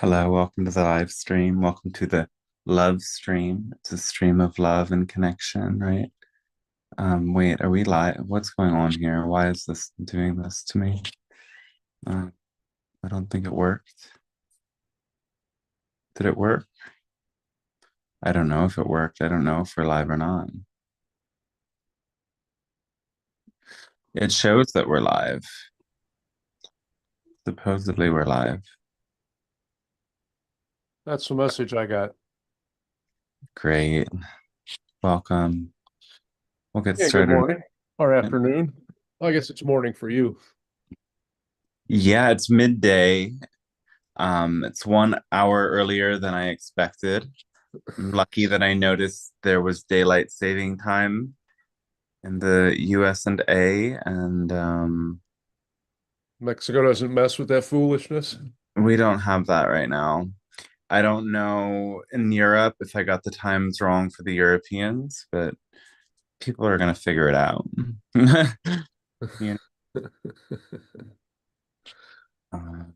Hello, welcome to the live stream. Welcome to the love stream. It's a stream of love and connection, right? Wait, are we live? What's going on here? Why is this doing this to me? Uh, I don't think it worked. Did it work? I don't know if it worked. I don't know if we're live or not. It shows that we're live. Supposedly we're live. That's the message I got. Great. Welcome. We'll get Yeah, good started. morning or afternoon. I guess it's morning for you. Yeah, it's midday. It's 1 hour earlier than I expected. I'm lucky that I noticed there was daylight saving time in the US and A, and Mexico doesn't mess with that foolishness. we don't have that right now. I don't know in Europe if I got the times wrong for the Europeans, but people are gonna figure it out. You know, um,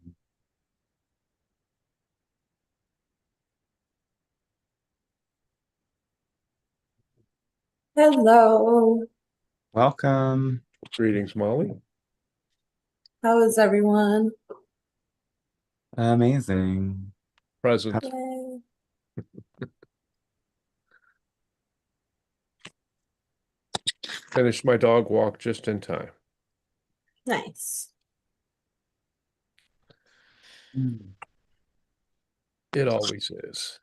Hello. welcome. Greetings, Molly. How is everyone? Amazing. Present. Yay. Finished my dog walk just in time. Nice. It always is.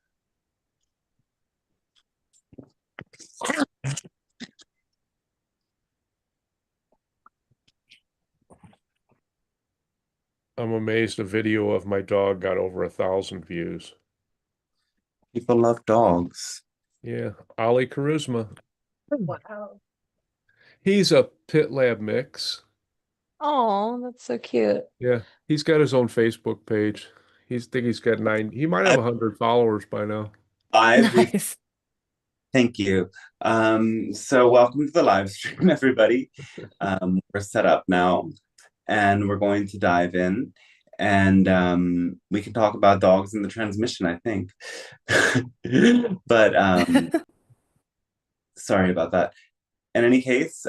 I'm amazed a video of my dog got over 1,000 views. People love dogs. Yeah, Ollie Charisma. Wow. He's a pit lab mix. Oh, that's so cute. Yeah, he's got his own Facebook page. He's got 9. He might have 100 followers by now. Nice. Thank you. So welcome to the live stream, everybody. We're set up now, and we're going to dive in, and we can talk about dogs in the transmission, I think. But sorry about that. In any case,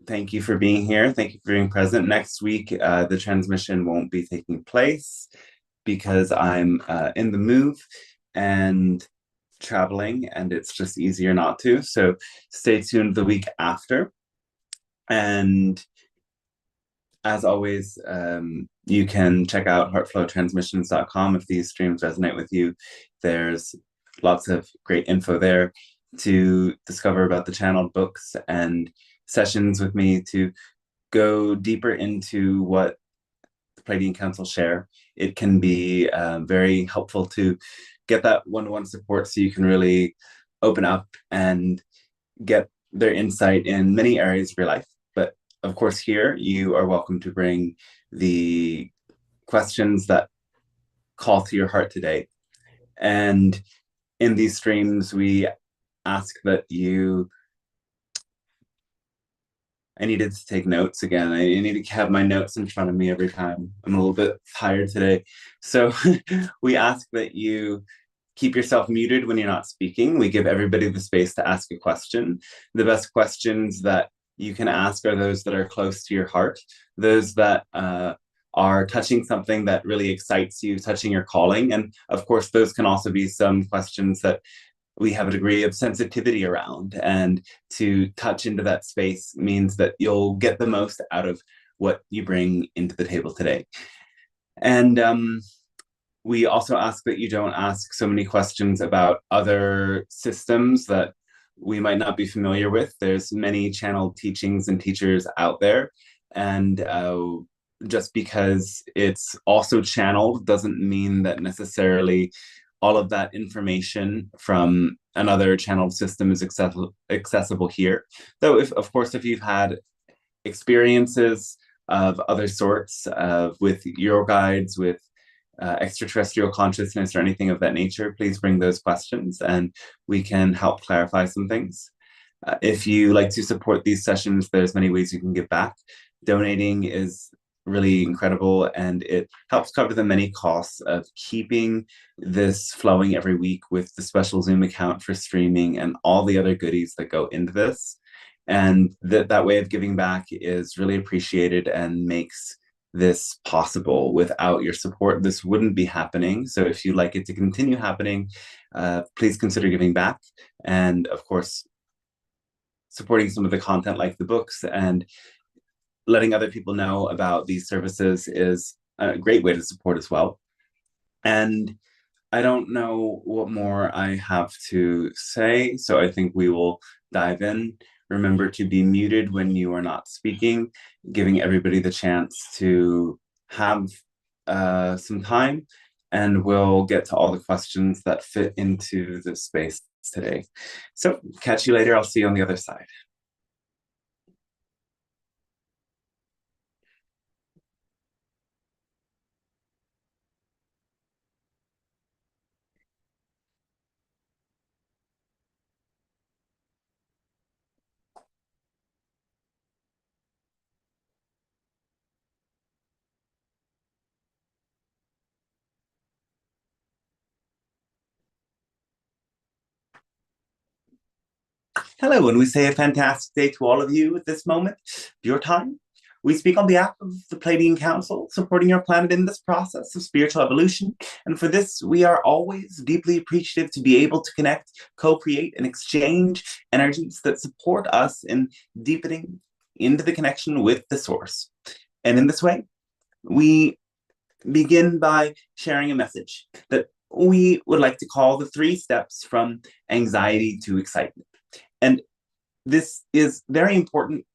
thank you for being here. Thank you for being present. Next week, the transmission won't be taking place because I'm in the move and traveling, and it's just easier not to. So stay tuned the week after. And as always, you can check out heartflowtransmissions.com if these streams resonate with you. There's lots of great info there to discover about the channel, books, and sessions with me to go deeper into what the Pleiadian Council share. It can be very helpful to get that one-to-one support so you can really open up and get their insight in many areas of your life. But of course, here you are welcome to bring the questions that call to your heart today. And in these streams, we ask that you. I needed to take notes again. I need to have my notes in front of me every time. I'm a little bit tired today. So we ask that you keep yourself muted when you're not speaking. We give everybody the space to ask a question. The best questions that you can ask are those that are close to your heart, those that are touching something that really excites you, touching your calling. And of course, those can also be some questions that we have a degree of sensitivity around. And to touch into that space means that you'll get the most out of what you bring into the table today. And we also ask that you don't ask so many questions about other systems that we might not be familiar with. There's many channeled teachings and teachers out there. And just because it's also channeled doesn't mean that necessarily all of that information from another channeled system is accessible here. Though, of course, if you've had experiences of other sorts with your guides, with extraterrestrial consciousness or anything of that nature, please bring those questions and we can help clarify some things. If you like to support these sessions, there's many ways you can give back. Donating is really incredible, and it helps cover the many costs of keeping this flowing every week with the special Zoom account for streaming and all the other goodies that go into this. And that way of giving back is really appreciated and makes this possible. Without your support, this wouldn't be happening. So if you'd like it to continue happening, please consider giving back. And of course, supporting some of the content like the books and letting other people know about these services is a great way to support as well. And I don't know what more I have to say, so I think we will dive in. Remember to be muted when you are not speaking, giving everybody the chance to have some time, and we'll get to all the questions that fit into this space today. So catch you later. I'll see you on the other side. Hello, and we say a fantastic day to all of you at this moment, your time. We speak on behalf of the Pleiadian Council, supporting your planet in this process of spiritual evolution. And for this, we are always deeply appreciative to be able to connect, co-create, and exchange energies that support us in deepening into the connection with the source. And in this way, we begin by sharing a message that we would like to call the 3 steps from anxiety to excitement. And this is very important,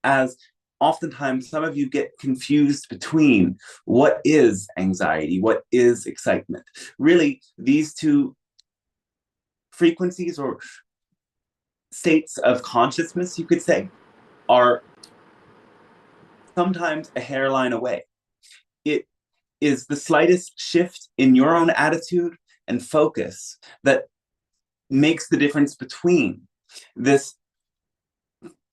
as oftentimes some of you get confused between what is anxiety, what is excitement. Really, these 2 frequencies or states of consciousness, you could say, are sometimes a hairline away. It is the slightest shift in your own attitude and focus that makes the difference between this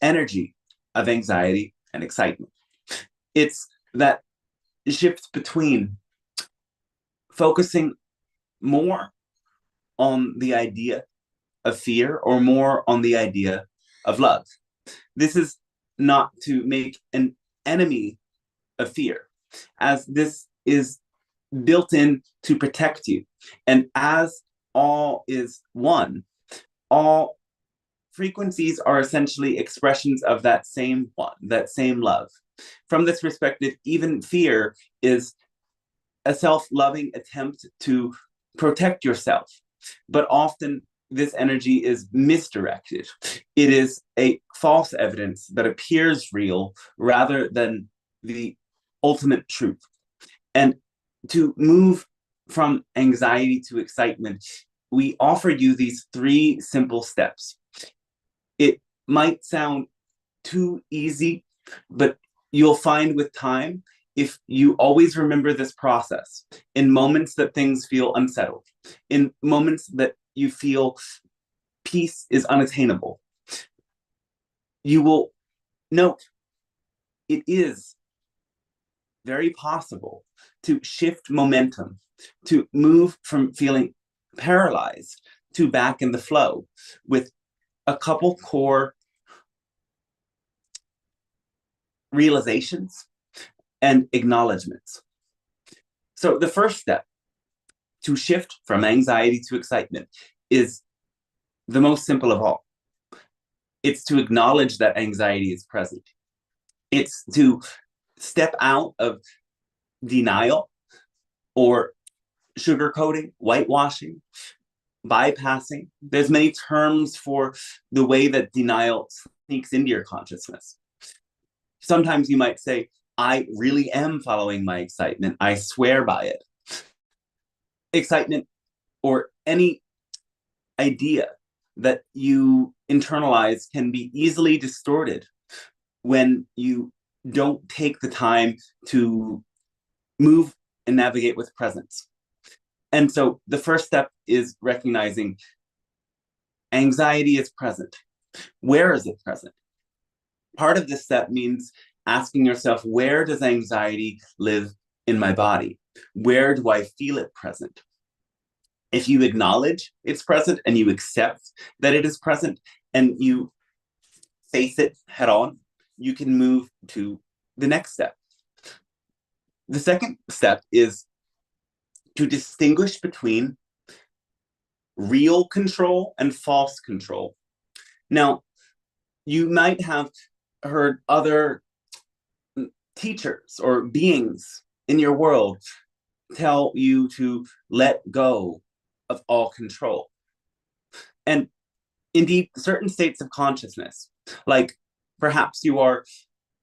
energy of anxiety and excitement. It's that shift between focusing more on the idea of fear or more on the idea of love. This is not to make an enemy of fear, as this is built in to protect you. And as all is one, all frequencies are essentially expressions of that same one, that same love. From this perspective, even fear is a self-loving attempt to protect yourself. But often this energy is misdirected. It is a false evidence that appears real rather than the ultimate truth. And to move from anxiety to excitement, we offer you these 3 simple steps. It might sound too easy, but you'll find with time, if you always remember this process, in moments that things feel unsettled, in moments that you feel peace is unattainable, you will note it is very possible to shift momentum, to move from feeling paralyzed to back in the flow with a couple core realizations and acknowledgements. So the first step to shift from anxiety to excitement is the most simple of all. It's to acknowledge that anxiety is present. It's to step out of denial or sugarcoating, whitewashing, bypassing. There's many terms for the way that denial sneaks into your consciousness. Sometimes you might say, I really am following my excitement. I swear by it. Excitement or any idea that you internalize can be easily distorted when you don't take the time to move and navigate with presence. And so the first step is recognizing anxiety is present. Where is it present? Part of this step means asking yourself, where does anxiety live in my body? Where do I feel it present? If you acknowledge it's present and you accept that it is present and you face it head on, you can move to the next step. The second step is to distinguish between real control and false control. Now, you might have heard other teachers or beings in your world tell you to let go of all control. And indeed, certain states of consciousness, like perhaps you are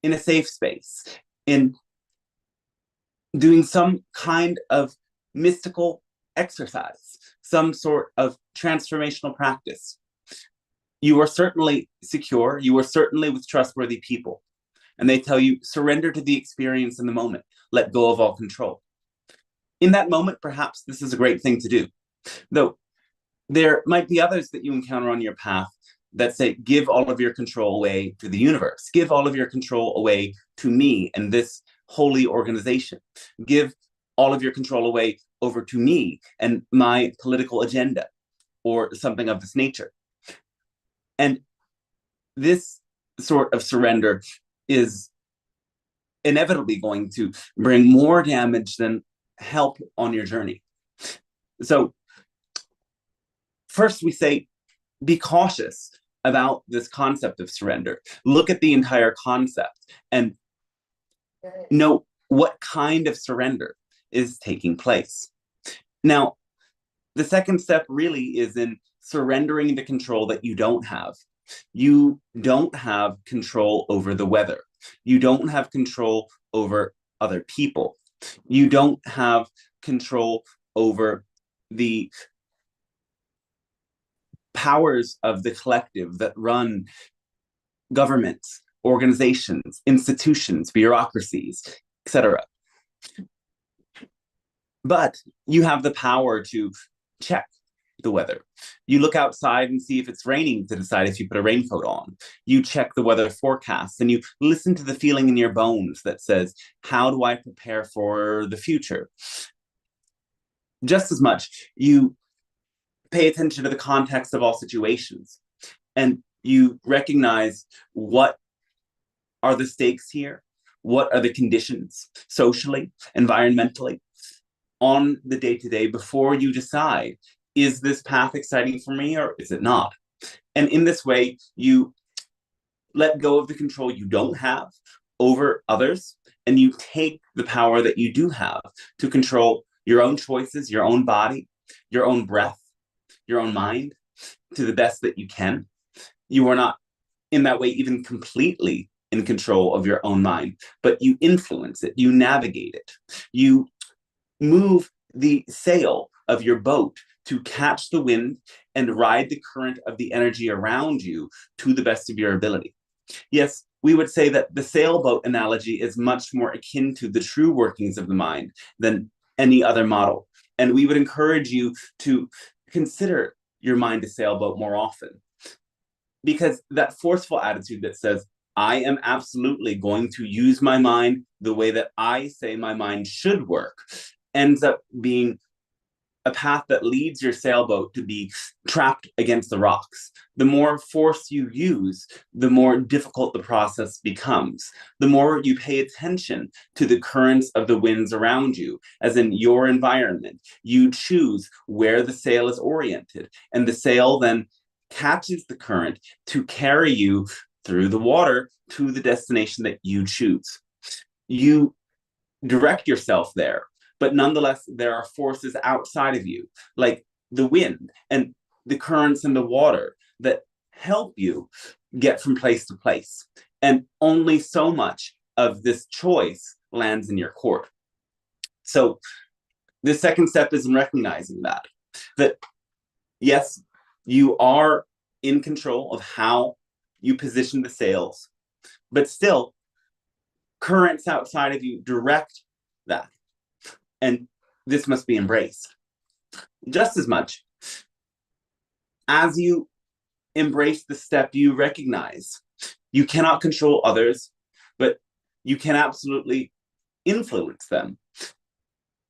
in a safe space, in doing some kind of mystical exercise, some sort of transformational practice. You are certainly secure, you are certainly with trustworthy people. And they tell you, surrender to the experience in the moment, let go of all control. In that moment, perhaps this is a great thing to do. Though there might be others that you encounter on your path that say, give all of your control away to the universe, give all of your control away to me and this holy organization, give all of your control away over to me and my political agenda, or something of this nature. And this sort of surrender is inevitably going to bring more damage than help on your journey. So first we say, be cautious about this concept of surrender. Look at the entire concept and note what kind of surrender is taking place. Now, the second step really is in surrendering the control that you don't have. You don't have control over the weather. You don't have control over other people. You don't have control over the powers of the collective that run governments, organizations, institutions, bureaucracies, etc. But you have the power to check the weather. You look outside and see if it's raining to decide if you put a raincoat on. You check the weather forecast and you listen to the feeling in your bones that says, how do I prepare for the future? Just as much, you pay attention to the context of all situations and you recognize what are the stakes here, what are the conditions socially, environmentally, on the day-to-day before you decide, is this path exciting for me or is it not? And in this way, you let go of the control you don't have over others, and you take the power that you do have to control your own choices, your own body, your own breath, your own mind to the best that you can. You are not in that way even completely in control of your own mind, but you influence it, you navigate it, you move the sail of your boat to catch the wind and ride the current of the energy around you to the best of your ability. Yes, we would say that the sailboat analogy is much more akin to the true workings of the mind than any other model. And we would encourage you to consider your mind a sailboat more often. Because that forceful attitude that says, I am absolutely going to use my mind the way that I say my mind should work, ends up being a path that leads your sailboat to be trapped against the rocks. The more force you use, the more difficult the process becomes. The more you pay attention to the currents of the winds around you, as in your environment, you choose where the sail is oriented, and the sail then catches the current to carry you through the water to the destination that you choose. You direct yourself there, but nonetheless, there are forces outside of you, like the wind and the currents in the water, that help you get from place to place. And only so much of this choice lands in your court. So the second step is in recognizing that yes, you are in control of how you position the sails, but still, currents outside of you direct that. And this must be embraced. Just as much as you embrace the step, you recognize you cannot control others, but you can absolutely influence them.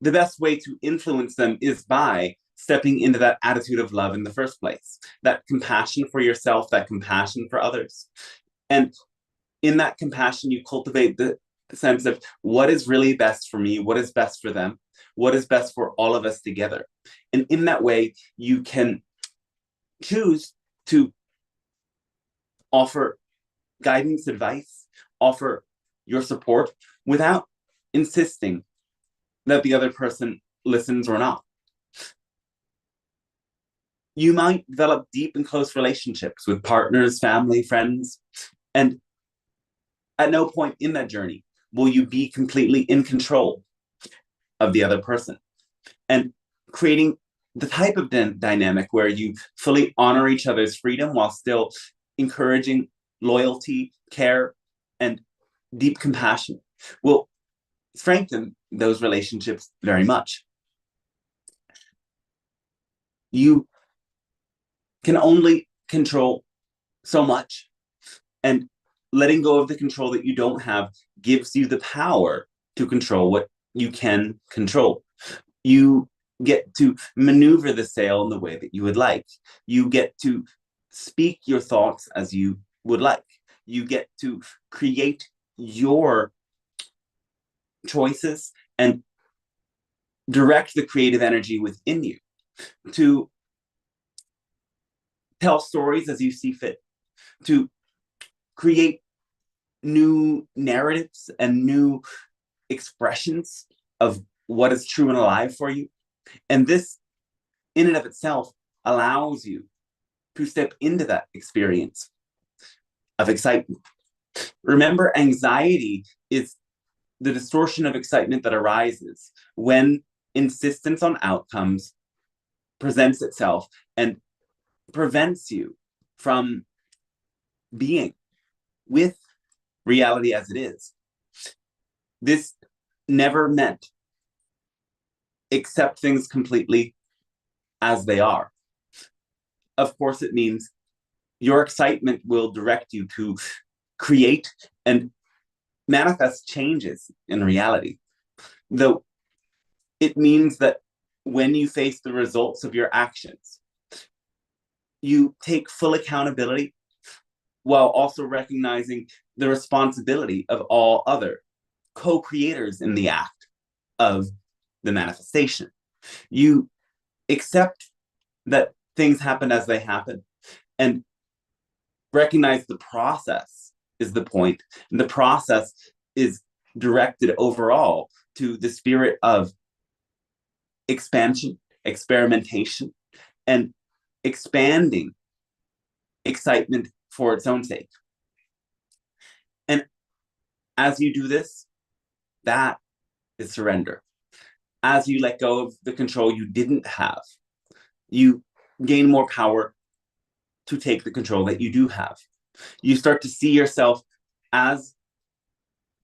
The best way to influence them is by stepping into that attitude of love in the first place, that compassion for yourself, that compassion for others. And in that compassion, you cultivate the sense of what is really best for me, what is best for them, what is best for all of us together. And in that way, you can choose to offer guidance, advice, offer your support without insisting that the other person listens or not. You might develop deep and close relationships with partners, family, friends, and at no point in that journey will you be completely in control of the other person. And creating the type of dynamic where you fully honor each other's freedom while still encouraging loyalty, care, and deep compassion will strengthen those relationships very much. You can only control so much, and letting go of the control that you don't have gives you the power to control what you can control. You get to maneuver the sail in the way that you would like. You get to speak your thoughts as you would like. You get to create your choices and direct the creative energy within you to tell stories as you see fit, to create new narratives and new expressions of what is true and alive for you. And this, in and of itself, allows you to step into that experience of excitement. Remember, anxiety is the distortion of excitement that arises when insistence on outcomes presents itself and prevents you from being with reality as it is. This never meant accept things completely as they are. Of course, it means your excitement will direct you to create and manifest changes in reality. Though it means that when you face the results of your actions, you take full accountability while also recognizing the responsibility of all other co-creators in the act of the manifestation. You accept that things happen as they happen and recognize the process is the point. And the process is directed overall to the spirit of expansion, experimentation, and expanding excitement for its own sake. And as you do this, that is surrender. As you let go of the control you didn't have, you gain more power to take the control that you do have. You start to see yourself as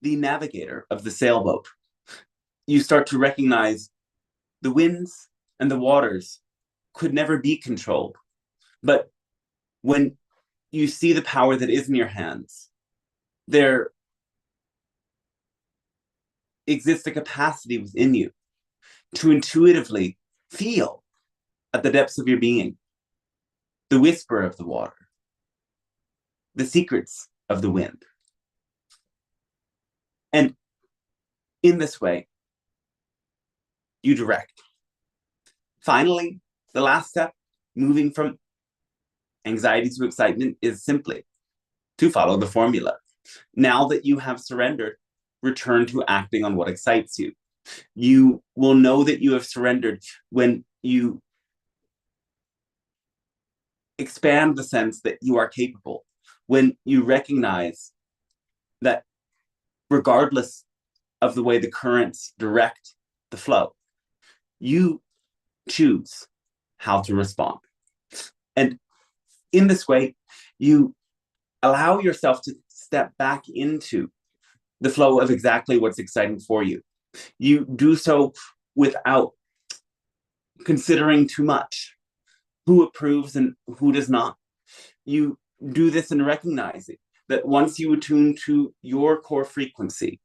the navigator of the sailboat. You start to recognize the winds and the waters could never be controlled. But when you see the power that is in your hands, there exists a capacity within you to intuitively feel at the depths of your being the whisper of the water, the secrets of the wind. And in this way, you direct. Finally, the last step, moving from anxiety to excitement, is simply to follow the formula. Now that you have surrendered, return to acting on what excites you. You will know that you have surrendered when you expand the sense that you are capable, when you recognize that regardless of the way the currents direct the flow, you choose how to respond. And in this way, you allow yourself to step back into the flow of exactly what's exciting for you. You do so without considering too much who approves and who does not. You do this in recognizing that once you attune to your core frequency,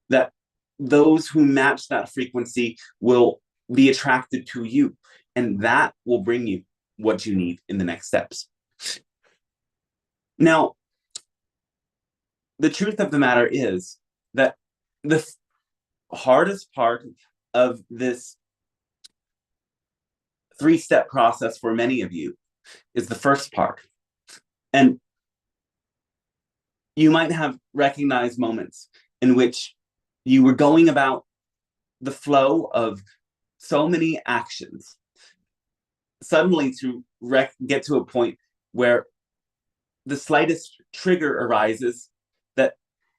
that those who match that frequency will be attracted to you, and that will bring you what you need in the next steps. Now, the truth of the matter is that the hardest part of this 3-step process for many of you is the first part. And you might have recognized moments in which you were going about the flow of so many actions, suddenly to get to a point where the slightest trigger arises that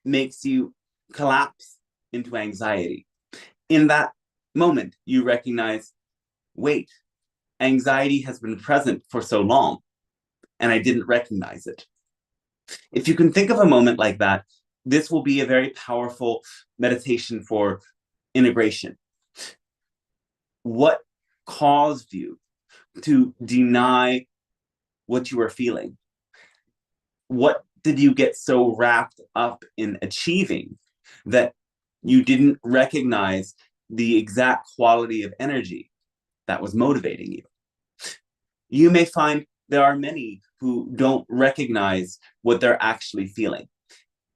makes you collapse into anxiety. In that moment, you recognize, wait, anxiety has been present for so long, and I didn't recognize it. If you can think of a moment like that, this will be a very powerful meditation for integration. What caused you to deny what you were feeling? What did you get so wrapped up in achieving that you didn't recognize the exact quality of energy that was motivating you? You may find there are many who don't recognize what they're actually feeling.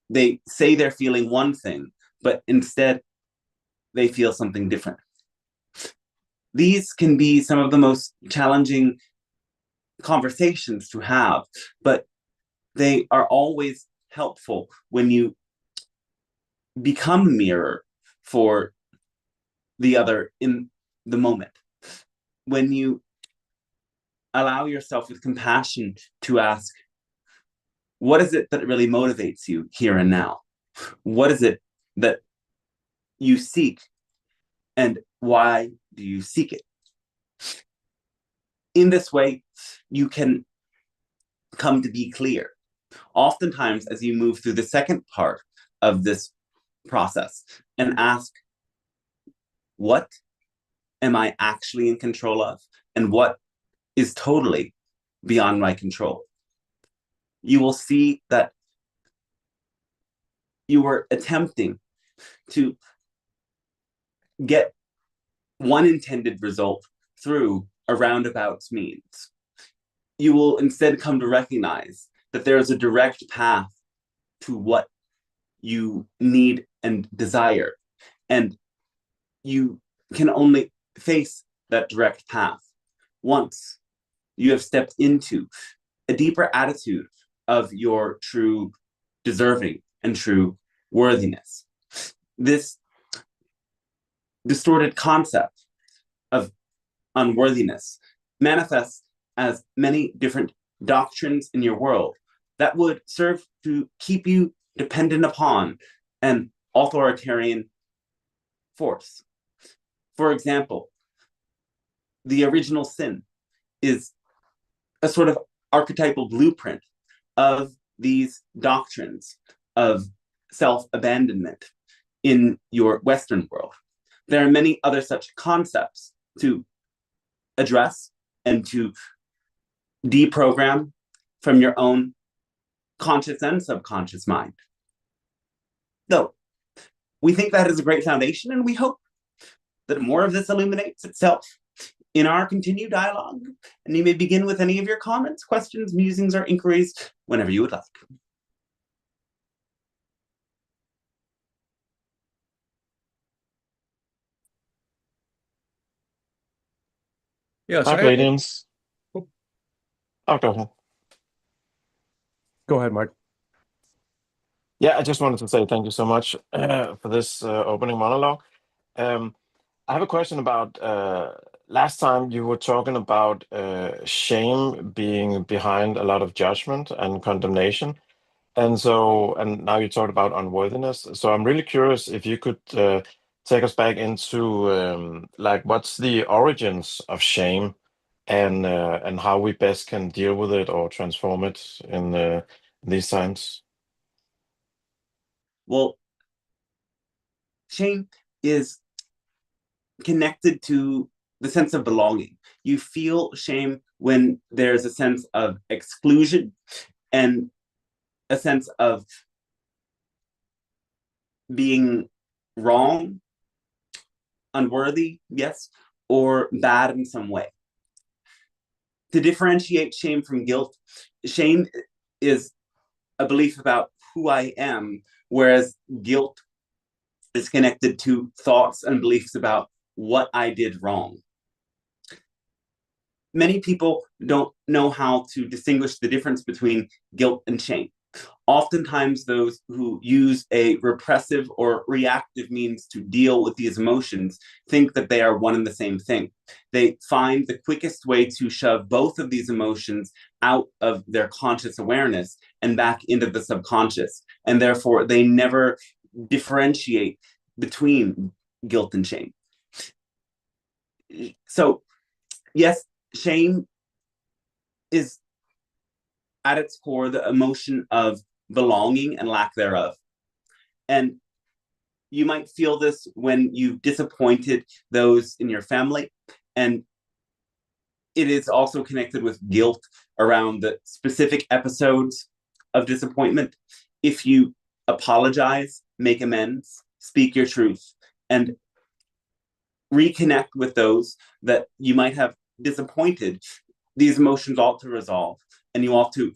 They say they're feeling one thing, but instead they feel something different. These can be some of the most challenging conversations to have, but they are always helpful when you become a mirror for the other in the moment. When you allow yourself with compassion to ask, what is it that really motivates you here and now? What is it that you seek, and why do you seek it? In this way, you can come to be clear. Oftentimes, as you move through the second part of this process and ask, what am I actually in control of, and what is totally beyond my control? You will see that you were attempting to get one intended result through a roundabout means. You will instead come to recognize that there is a direct path to what you need and desire, and you can only face that direct path once you have stepped into a deeper attitude of your true deserving and true worthiness. This distorted concept of unworthiness manifests as many different doctrines in your world that would serve to keep you dependent upon an authoritarian force. For example, the original sin is a sort of archetypal blueprint of these doctrines of self-abandonment in your Western world. There are many other such concepts to address and to deprogram from your own conscious and subconscious mind. Though we think that is a great foundation, and we hope that more of this illuminates itself in our continued dialogue. And you may begin with any of your comments, questions, musings, or inquiries whenever you would like. Yes, Hi, Pleiadians. Oh, go ahead. Go ahead, Mike. Yeah, I just wanted to say thank you so much for this opening monologue. I have a question about last time you were talking about shame being behind a lot of judgment and condemnation. And now you talked about unworthiness. So I'm really curious if you could take us back into like what's the origins of shame and how we best can deal with it or transform it in these times. Well, shame is connected to the sense of belonging. You feel shame when there's a sense of exclusion, and a sense of being wrong, unworthy, yes, or bad in some way. To differentiate shame from guilt, shame is a belief about who I am, whereas guilt is connected to thoughts and beliefs about what I did wrong. Many people don't know how to distinguish the difference between guilt and shame. Oftentimes, those who use a repressive or reactive means to deal with these emotions think that they are one and the same thing. They find the quickest way to shove both of these emotions out of their conscious awareness and back into the subconscious. And therefore, they never differentiate between guilt and shame. So, yes, shame is at its core the emotion of belonging and lack thereof. And you might feel this when you've disappointed those in your family. And it is also connected with guilt around the specific episodes of disappointment. If you apologize, make amends, speak your truth, and reconnect with those that you might have disappointed, these emotions ought to resolve, and you ought to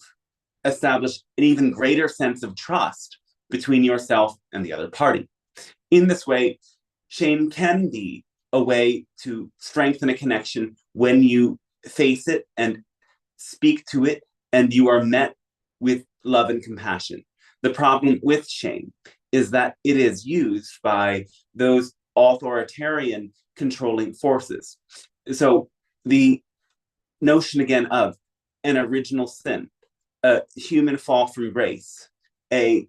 establish an even greater sense of trust between yourself and the other party. In this way, shame can be a way to strengthen a connection when you face it and speak to it, and you are met with love and compassion. The problem with shame is that it is used by those authoritarian controlling forces. So the notion again of an original sin, a human fall from grace, a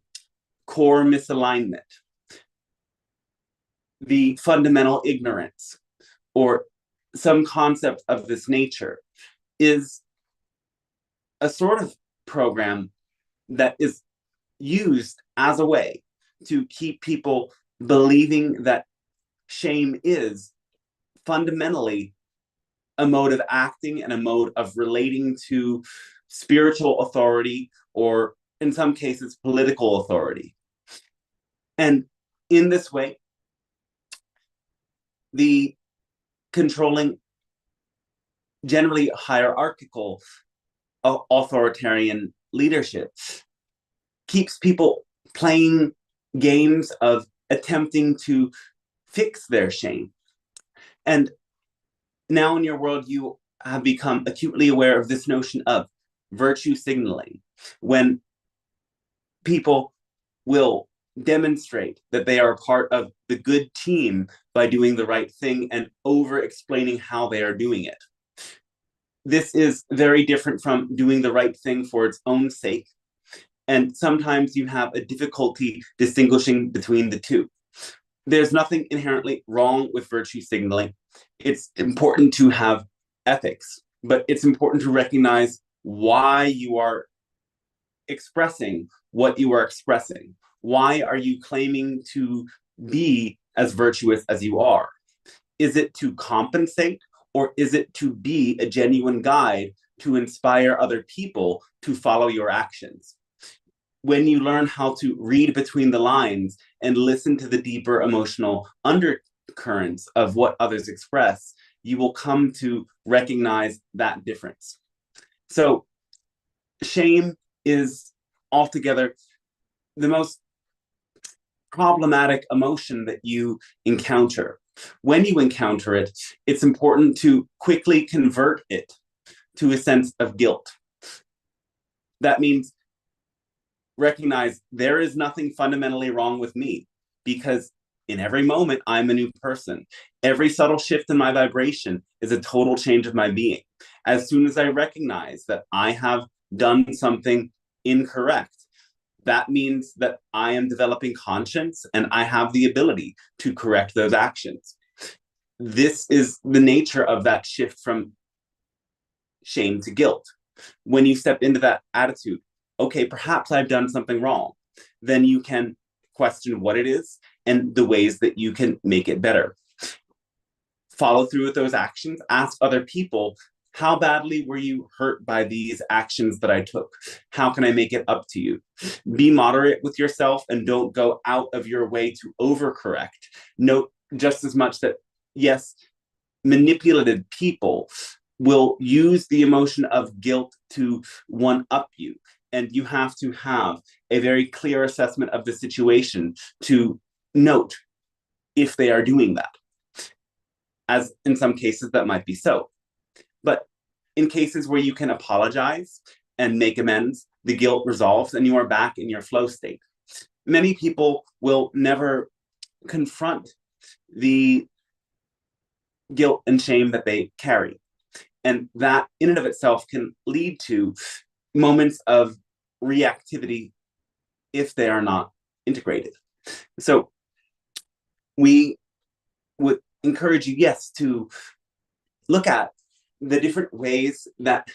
core misalignment, the fundamental ignorance, or some concept of this nature is a sort of program that is used as a way to keep people believing that shame is fundamentally a mode of acting and a mode of relating to spiritual authority, or in some cases, political authority. And in this way, the controlling, generally hierarchical, authoritarian leadership keeps people playing games of attempting to fix their shame. And now in your world, you have become acutely aware of this notion of virtue signaling, when people will demonstrate that they are part of the good team by doing the right thing and over explaining how they are doing it. This is very different from doing the right thing for its own sake. And sometimes you have a difficulty distinguishing between the two. There's nothing inherently wrong with virtue signaling. It's important to have ethics, but it's important to recognize why you are expressing what you are expressing. Why are you claiming to be as virtuous as you are? Is it to compensate, or is it to be a genuine guide to inspire other people to follow your actions? When you learn how to read between the lines and listen to the deeper emotional undercurrents of what others express, you will come to recognize that difference. So shame is altogether the most problematic emotion that you encounter. When you encounter it, it's important to quickly convert it to a sense of guilt. That means recognize there is nothing fundamentally wrong with me, because in every moment, I'm a new person. Every subtle shift in my vibration is a total change of my being. As soon as I recognize that I have done something incorrect, that means that I am developing conscience and I have the ability to correct those actions. This is the nature of that shift from shame to guilt. When you step into that attitude, okay, perhaps I've done something wrong, then you can question what it is and the ways that you can make it better. Follow through with those actions, ask other people How badly were you hurt by these actions that I took? How can I make it up to you? Be moderate with yourself and don't go out of your way to overcorrect. Note just as much that, yes, manipulative people will use the emotion of guilt to one up you. And you have to have a very clear assessment of the situation to note if they are doing that. As in some cases, that might be so. But in cases where you can apologize and make amends, the guilt resolves and you are back in your flow state. Many people will never confront the guilt and shame that they carry. And that in and of itself can lead to moments of reactivity if they are not integrated. So we would encourage you, yes, to look at the different ways that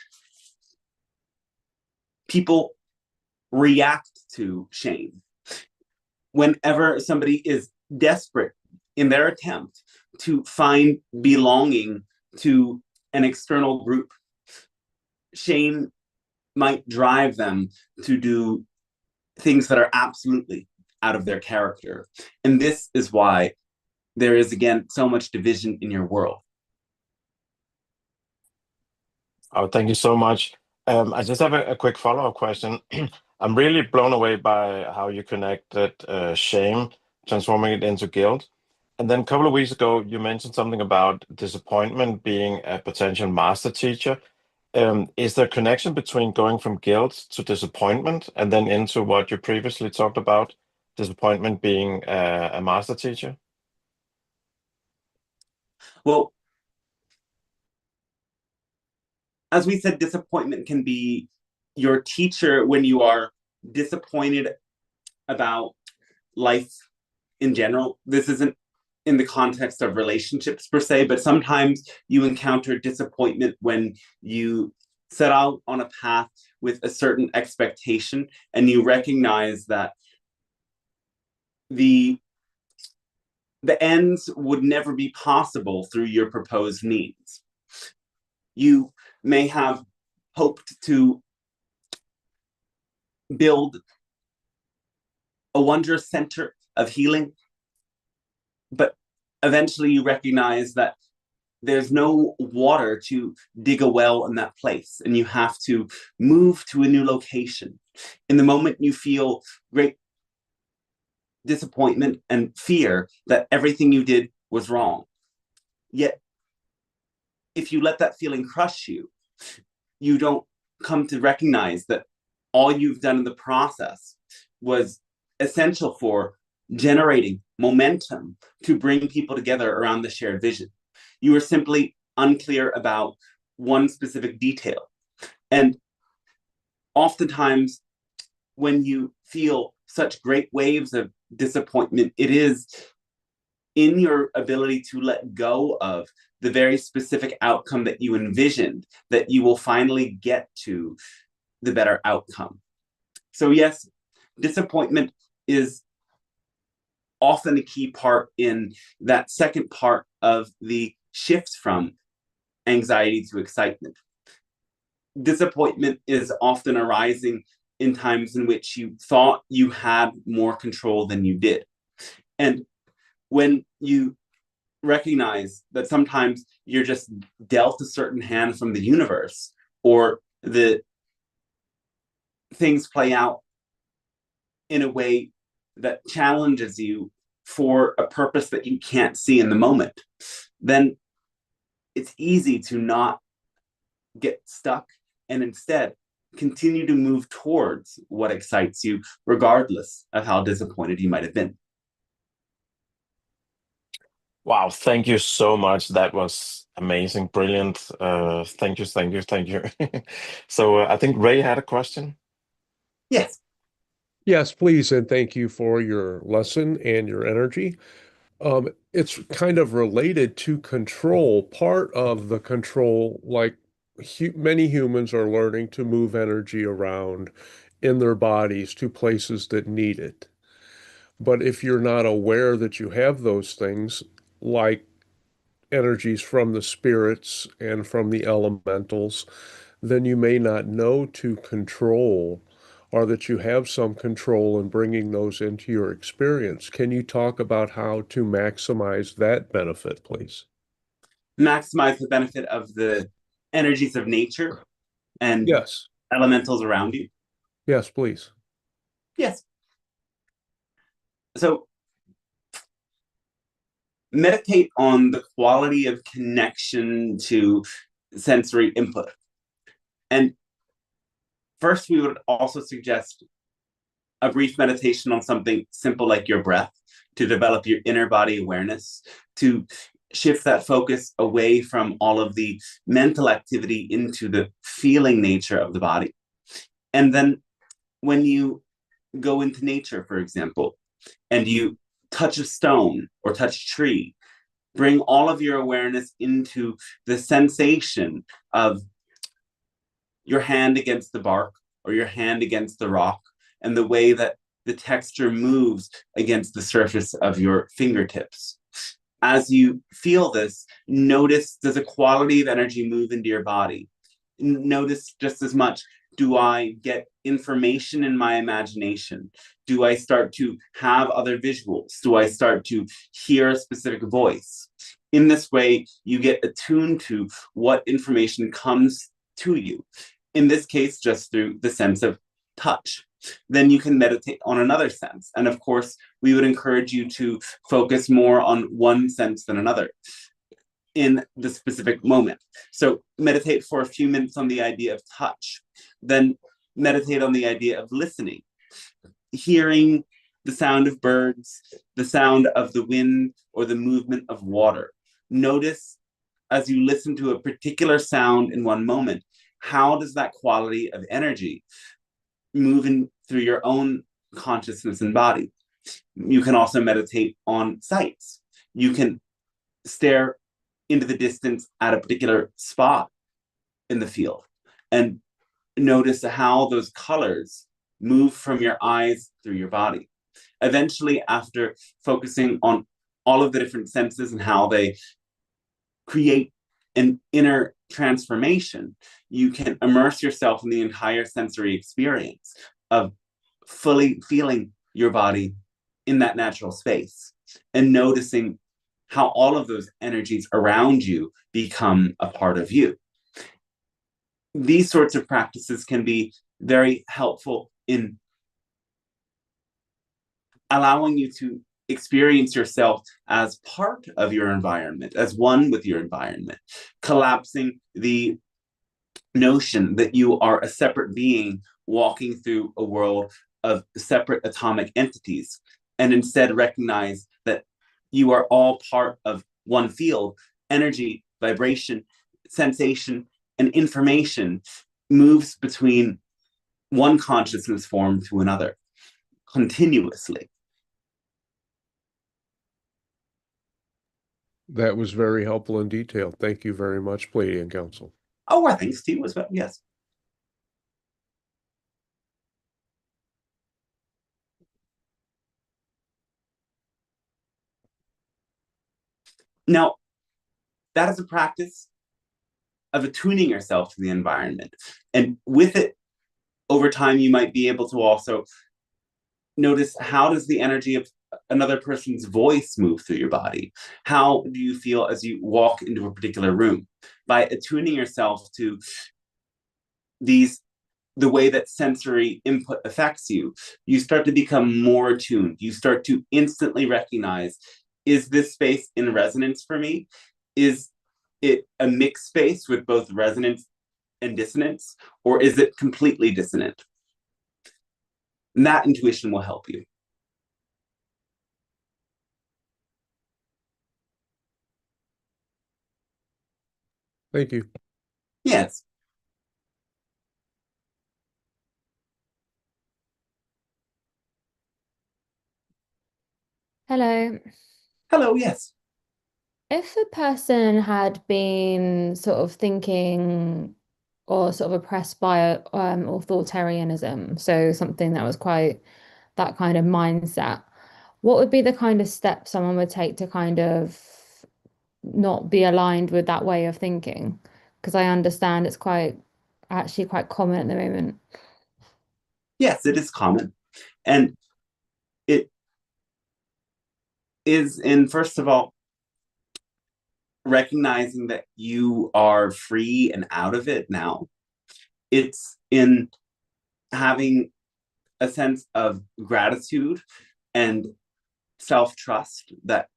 people react to shame. Whenever somebody is desperate in their attempt to find belonging to an external group, shame might drive them to do things that are absolutely out of their character. And this is why there is, again, so much division in your world. Oh, thank you so much. I just have a quick follow-up question. I'm really blown away by how you connected shame, transforming it into guilt. And then a couple of weeks ago, you mentioned something about disappointment being a potential master teacher. Is there a connection between going from guilt to disappointment and then into what you previously talked about, disappointment being a master teacher? Well, as we said, disappointment can be your teacher when you are disappointed about life in general. This isn't in the context of relationships per se, but sometimes you encounter disappointment when you set out on a path with a certain expectation and you recognize that the ends would never be possible through your proposed means. You may have hoped to build a wondrous center of healing, but eventually you recognize that there's no water to dig a well in that place, and you have to move to a new location. In the moment, you feel great disappointment and fear that everything you did was wrong. Yet, if you let that feeling crush you, you don't come to recognize that all you've done in the process was essential for generating momentum to bring people together around the shared vision. You were simply unclear about one specific detail. And oftentimes, when you feel such great waves of disappointment, it is in your ability to let go of the very specific outcome that you envisioned that you will finally get to the better outcome. So yes, disappointment is often a key part in that second part of the shift from anxiety to excitement. Disappointment is often arising in times in which you thought you had more control than you did. And when you recognize that sometimes you're just dealt a certain hand from the universe, or the things play out in a way that challenges you for a purpose that you can't see in the moment, then it's easy to not get stuck and instead continue to move towards what excites you, regardless of how disappointed you might have been. Wow, thank you so much. That was amazing, brilliant. Thank you, thank you, thank you. So I think Ray had a question. Yes. Yes, please, and thank you for your lesson and your energy. It's kind of related to control. Part of the control, like many humans are learning to move energy around in their bodies to places that need it. But if you're not aware that you have those things, like energies from the spirits and from the elementals, then you may not know to control or that you have some control in bringing those into your experience. Can you talk about how to maximize that benefit, please? Maximize the benefit of the energies of nature and Yes. elementals around you. Yes, please. Yes. So meditate on the quality of connection to sensory input. And first, we would also suggest a brief meditation on something simple like your breath to develop your inner body awareness, to shift that focus away from all of the mental activity into the feeling nature of the body. And then when you go into nature, for example, and you touch a stone or touch a tree, bring all of your awareness into the sensation of your hand against the bark or your hand against the rock and the way that the texture moves against the surface of your fingertips. As you feel this, notice, does a quality of energy move into your body? Notice just as much, do I get information in my imagination? Do I start to have other visuals? Do I start to hear a specific voice? In this way, you get attuned to what information comes to you. In this case, just through the sense of touch. Then you can meditate on another sense. And of course, we would encourage you to focus more on one sense than another in the specific moment. So meditate for a few minutes on the idea of touch. Then meditate on the idea of listening, hearing the sound of birds, the sound of the wind, or the movement of water. Notice as you listen to a particular sound in one moment, how does that quality of energy move in through your own consciousness and body? You can also meditate on sights. You can stare into the distance at a particular spot in the field and notice how those colors move from your eyes through your body. Eventually, after focusing on all of the different senses and how they create an inner transformation, you can immerse yourself in the entire sensory experience of fully feeling your body in that natural space and noticing how all of those energies around you become a part of you. These sorts of practices can be very helpful in allowing you to experience yourself as part of your environment, as one with your environment, collapsing the notion that you are a separate being walking through a world of separate atomic entities, and instead recognize that you are all part of one field. Energy, vibration, sensation, and information moves between one consciousness form to another continuously. That was very helpful and detailed. Thank you very much, Pleiadian Council. Oh, well, thanks to you as well. Yes. Now, that is a practice of attuning yourself to the environment. And with it, over time, you might be able to also notice, how does the energy of another person's voice move through your body? How do you feel as you walk into a particular room? By attuning yourself to the way that sensory input affects you, you start to become more attuned. You start to instantly recognize, is this space in resonance for me? Is it a mixed space with both resonance and dissonance, or is it completely dissonant? And that intuition will help you. Thank you. Yes. Hello. Hello, yes. If a person had been sort of thinking or sort of oppressed by authoritarianism, so something that was quite that kind of mindset, what would be the kind of steps someone would take to kind of not be aligned with that way of thinking? Because I understand it's actually quite common at the moment. Yes, it is common. And it is in, first of all, recognizing that you are free and out of it now. It's in having a sense of gratitude and self-trust that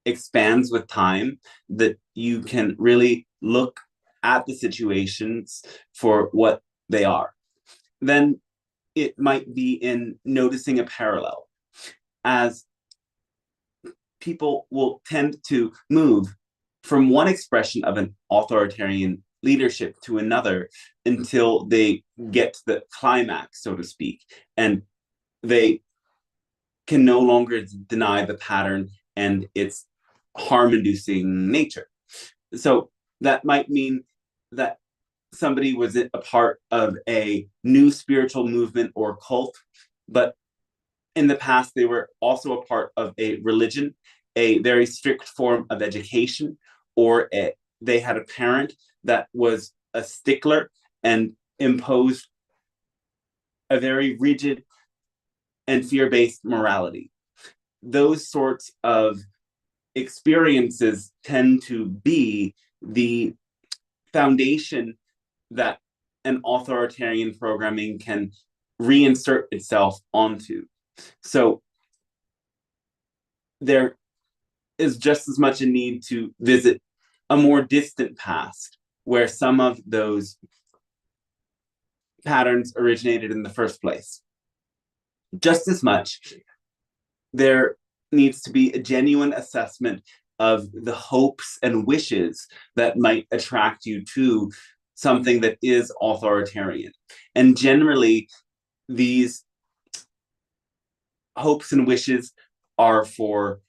expands with time, that you can really look at the situations for what they are. Then it might be in noticing a parallel, as people will tend to move from one expression of an authoritarian leadership to another until they get to the climax, so to speak, and they can no longer deny the pattern and its harm-inducing nature. So that might mean that somebody was a part of a new spiritual movement or cult, but in the past they were also a part of a religion, a very strict form of education, or they had a parent that was a stickler and imposed a very rigid and fear-based morality. Those sorts of experiences tend to be the foundation that an authoritarian programming can reinsert itself onto. So there is just as much a need to visit a more distant past where some of those patterns originated in the first place. Just as much, there needs to be a genuine assessment of the hopes and wishes that might attract you to something that is authoritarian. And generally, these hopes and wishes are for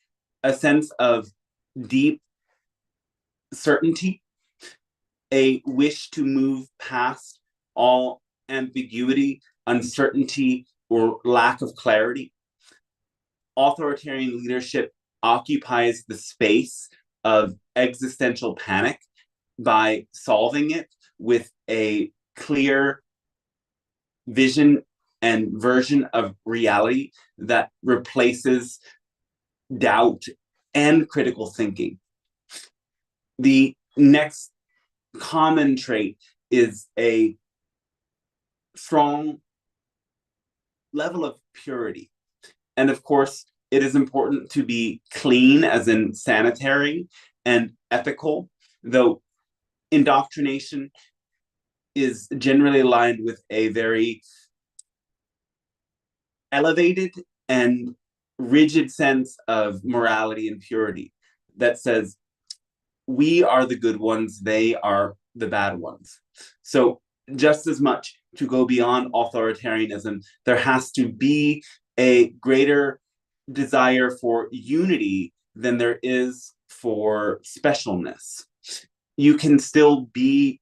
a sense of deep certainty, a wish to move past all ambiguity, uncertainty, or lack of clarity. Authoritarian leadership occupies the space of existential panic by solving it with a clear vision and version of reality that replaces doubt and critical thinking. The next common trait is a strong level of purity. And of course, it is important to be clean, as in sanitary, and ethical, though indoctrination is generally aligned with a very elevated and rigid sense of morality and purity that says, we are the good ones, they are the bad ones. So just as much to go beyond authoritarianism, there has to be a greater desire for unity than there is for specialness. You can still be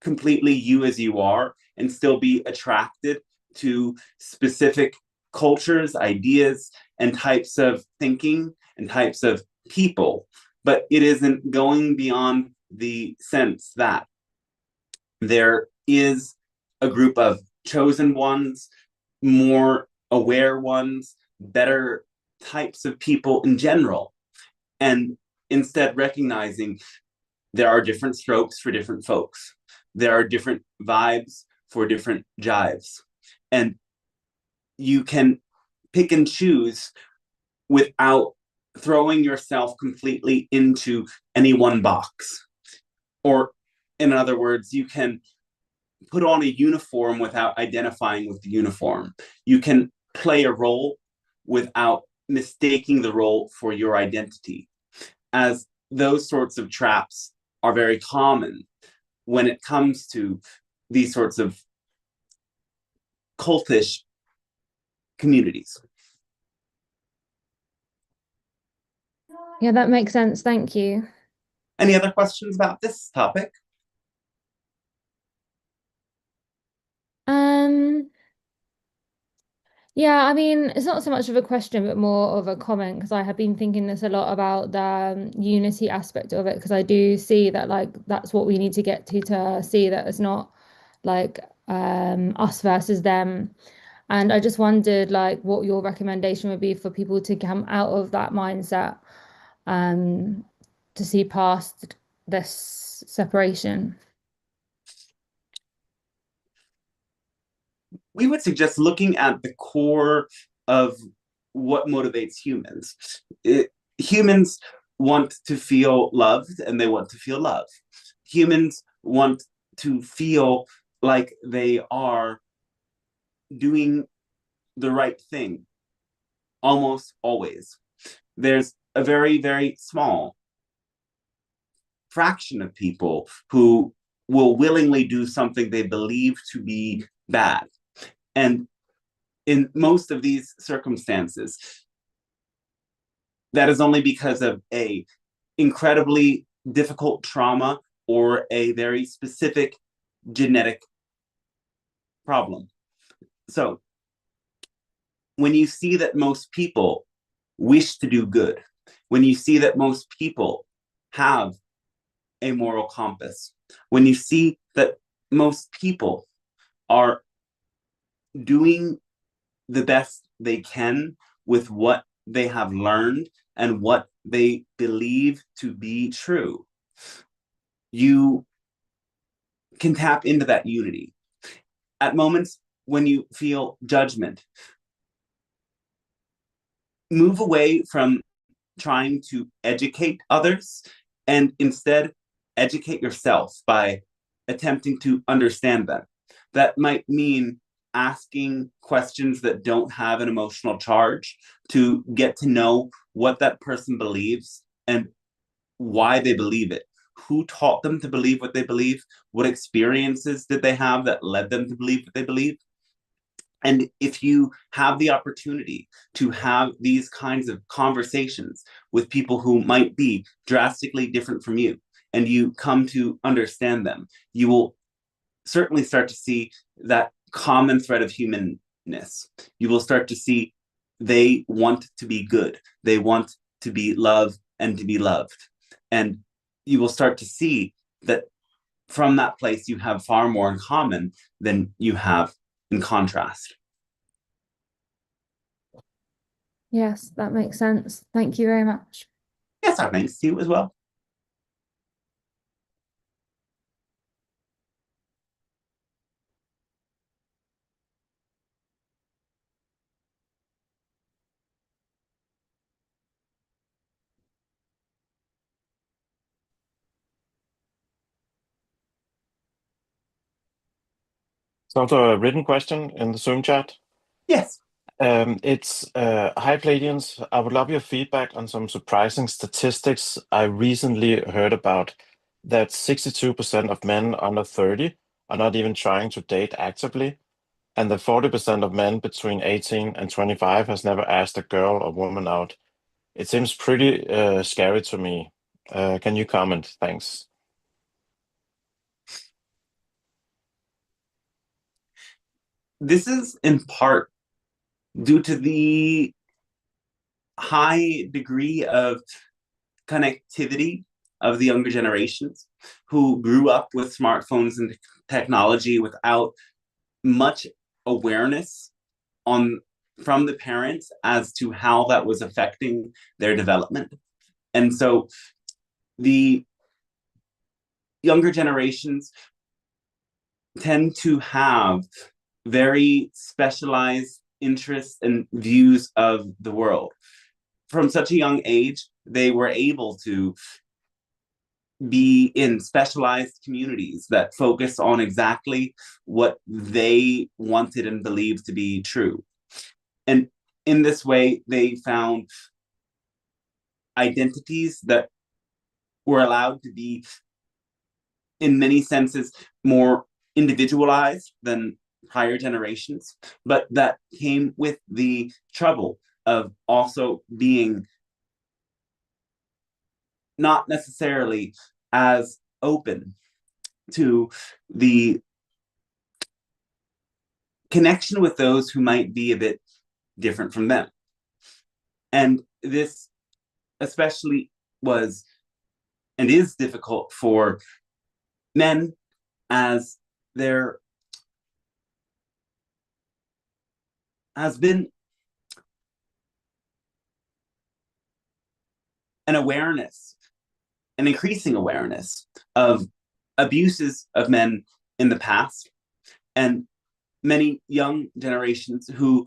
completely you as you are and still be attracted to specific cultures, ideas, and types of thinking and types of people. But it isn't going beyond the sense that there is a group of chosen ones, more aware ones, better types of people in general, and instead recognizing there are different strokes for different folks. There are different vibes for different jives. And you can pick and choose without throwing yourself completely into any one box. Or in other words, you can put on a uniform without identifying with the uniform. You can play a role without mistaking the role for your identity, as those sorts of traps are very common when it comes to these sorts of cultish communities. Yeah, that makes sense. Thank you. Any other questions about this topic? Yeah, I mean, it's not so much of a question, but more of a comment because I have been thinking this a lot about the unity aspect of it because I do see that like that's what we need to get to see that it's not like us versus them. And I just wondered like what your recommendation would be for people to come out of that mindset um to see past this separation. We would suggest looking at the core of what motivates humans. Humans want to feel loved and they want to feel love. Humans want to feel like they are doing the right thing almost always. There's a very, very small fraction of people who will willingly do something they believe to be bad. And in most of these circumstances, that is only because of a incredibly difficult trauma or a very specific genetic problem. So when you see that most people wish to do good, when you see that most people have a moral compass, when you see that most people are doing the best they can with what they have learned and what they believe to be true, you can tap into that unity. At moments when you feel judgment, move away from trying to educate others and instead educate yourself by attempting to understand them. That might mean asking questions that don't have an emotional charge to get to know what that person believes and why they believe it. Who taught them to believe what they believe? What experiences did they have that led them to believe what they believe? And if you have the opportunity to have these kinds of conversations with people who might be drastically different from you, and you come to understand them, you will certainly start to see that common thread of humanness. You will start to see they want to be good, they want to be loved and to be loved. And you will start to see that from that place, you have far more in common than you have in contrast. Yes, that makes sense. Thank you very much. Yes, our thanks to you as well. It's also a written question in the Zoom chat. Yes. It's hi Pleiadians. I would love your feedback on some surprising statistics I recently heard about that 62% of men under 30 are not even trying to date actively, and that 40% of men between 18 and 25 has never asked a girl or woman out. It seems pretty scary to me. Can you comment? Thanks. This is in part due to the high degree of connectivity of the younger generations who grew up with smartphones and technology without much awareness on from the parents as to how that was affecting their development. And so the younger generations tend to have very specialized interests and views of the world. From such a young age, they were able to be in specialized communities that focus on exactly what they wanted and believed to be true. And in this way, they found identities that were allowed to be, in many senses, more individualized than prior generations, but that came with the trouble of also being not necessarily as open to the connection with those who might be a bit different from them. And this especially was and is difficult for men, as there has been an awareness, an increasing awareness of abuses of men in the past, and many young generations who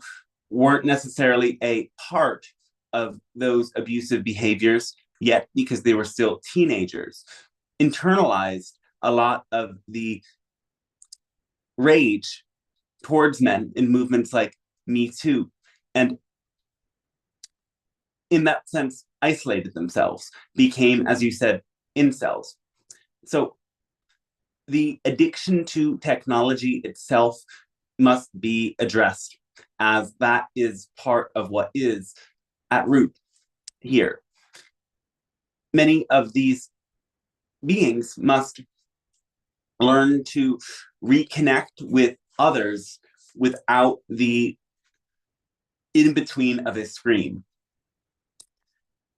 weren't necessarily a part of those abusive behaviors yet, because they were still teenagers, internalized a lot of the rage towards men in movements like Me Too, and in that sense isolated themselves, became, as you said, incels. So the addiction to technology itself must be addressed, as that is part of what is at root here. Many of these beings must learn to reconnect with others without the in between of a screen.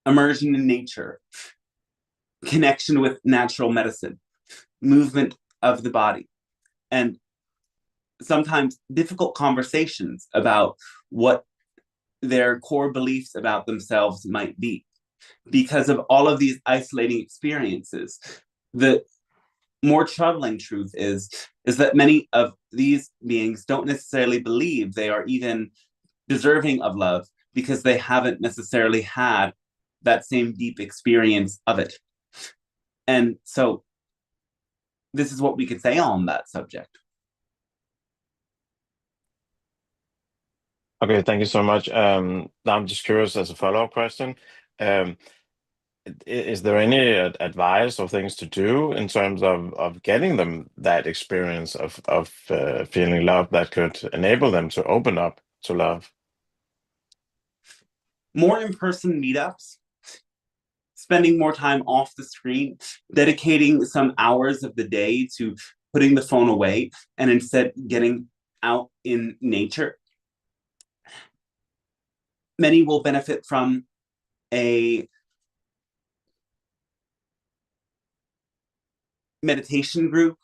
Immersion in nature, connection with natural medicine, movement of the body, and sometimes difficult conversations about what their core beliefs about themselves might be. Because of all of these isolating experiences, the more troubling truth is that many of these beings don't necessarily believe they are even deserving of love, because they haven't necessarily had that same deep experience of it. And so this is what we could say on that subject. Okay, thank you so much. Now I'm just curious, as a follow-up question, um, is there any advice or things to do in terms of getting them that experience of feeling love that could enable them to open up to love? More in-person meetups, spending more time off the screen, dedicating some hours of the day to putting the phone away and instead getting out in nature. Many will benefit from a meditation group,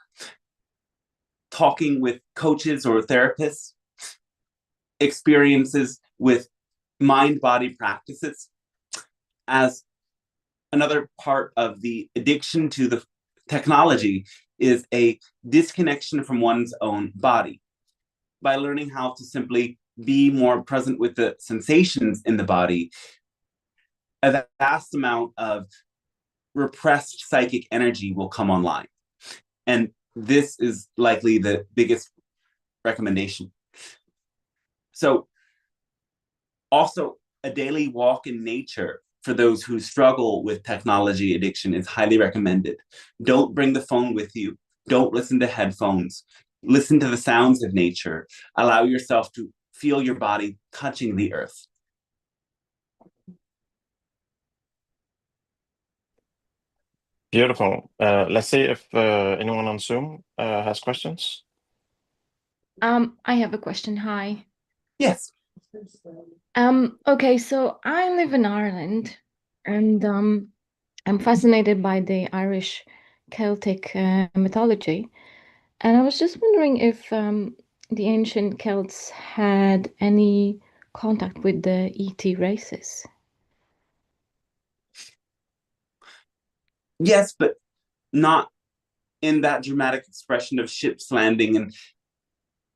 talking with coaches or therapists, experiences with mind-body practices, as another part of the addiction to the technology is a disconnection from one's own body. By learning how to simply be more present with the sensations in the body, a vast amount of repressed psychic energy will come online. And this is likely the biggest recommendation. So also, a daily walk in nature for those who struggle with technology addiction is highly recommended. Don't bring the phone with you. Don't listen to headphones. Listen to the sounds of nature. Allow yourself to feel your body touching the earth. Beautiful. Let's see if anyone on Zoom has questions. I have a question. Hi. Yes. Okay, so I live in Ireland, and I'm fascinated by the Irish Celtic mythology. And I was just wondering if the ancient Celts had any contact with the ET races. Yes, but not in that dramatic expression of ships landing and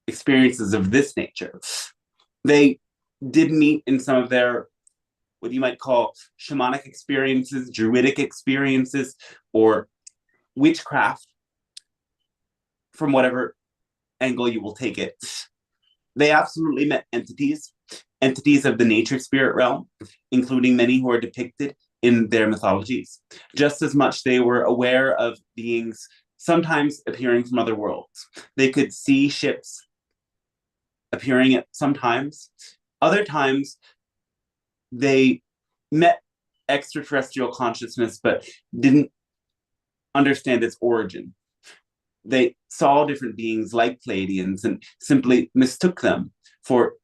experiences of this nature. They did meet in some of their, what you might call, shamanic experiences, druidic experiences, or witchcraft, from whatever angle you will take it. They absolutely met entities of the nature spirit realm, including many who are depicted in their mythologies. Just as much they were aware of beings sometimes appearing from other worlds. They could see ships appearing at sometimes. Other times, they met extraterrestrial consciousness but didn't understand its origin. They saw different beings like Pleiadians and simply mistook them for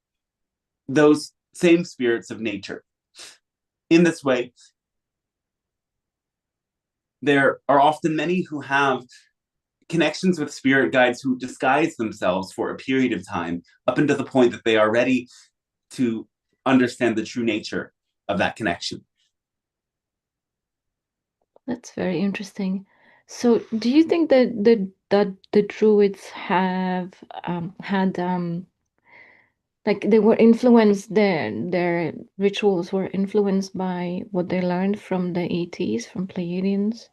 those same spirits of nature. In this way, there are often many who have connections with spirit guides who disguise themselves for a period of time up until the point that they are ready to understand the true nature of that connection. That's very interesting. So, do you think that the Druids have had like they were influenced, their rituals were influenced by what they learned from the ETs, from Pleiadians?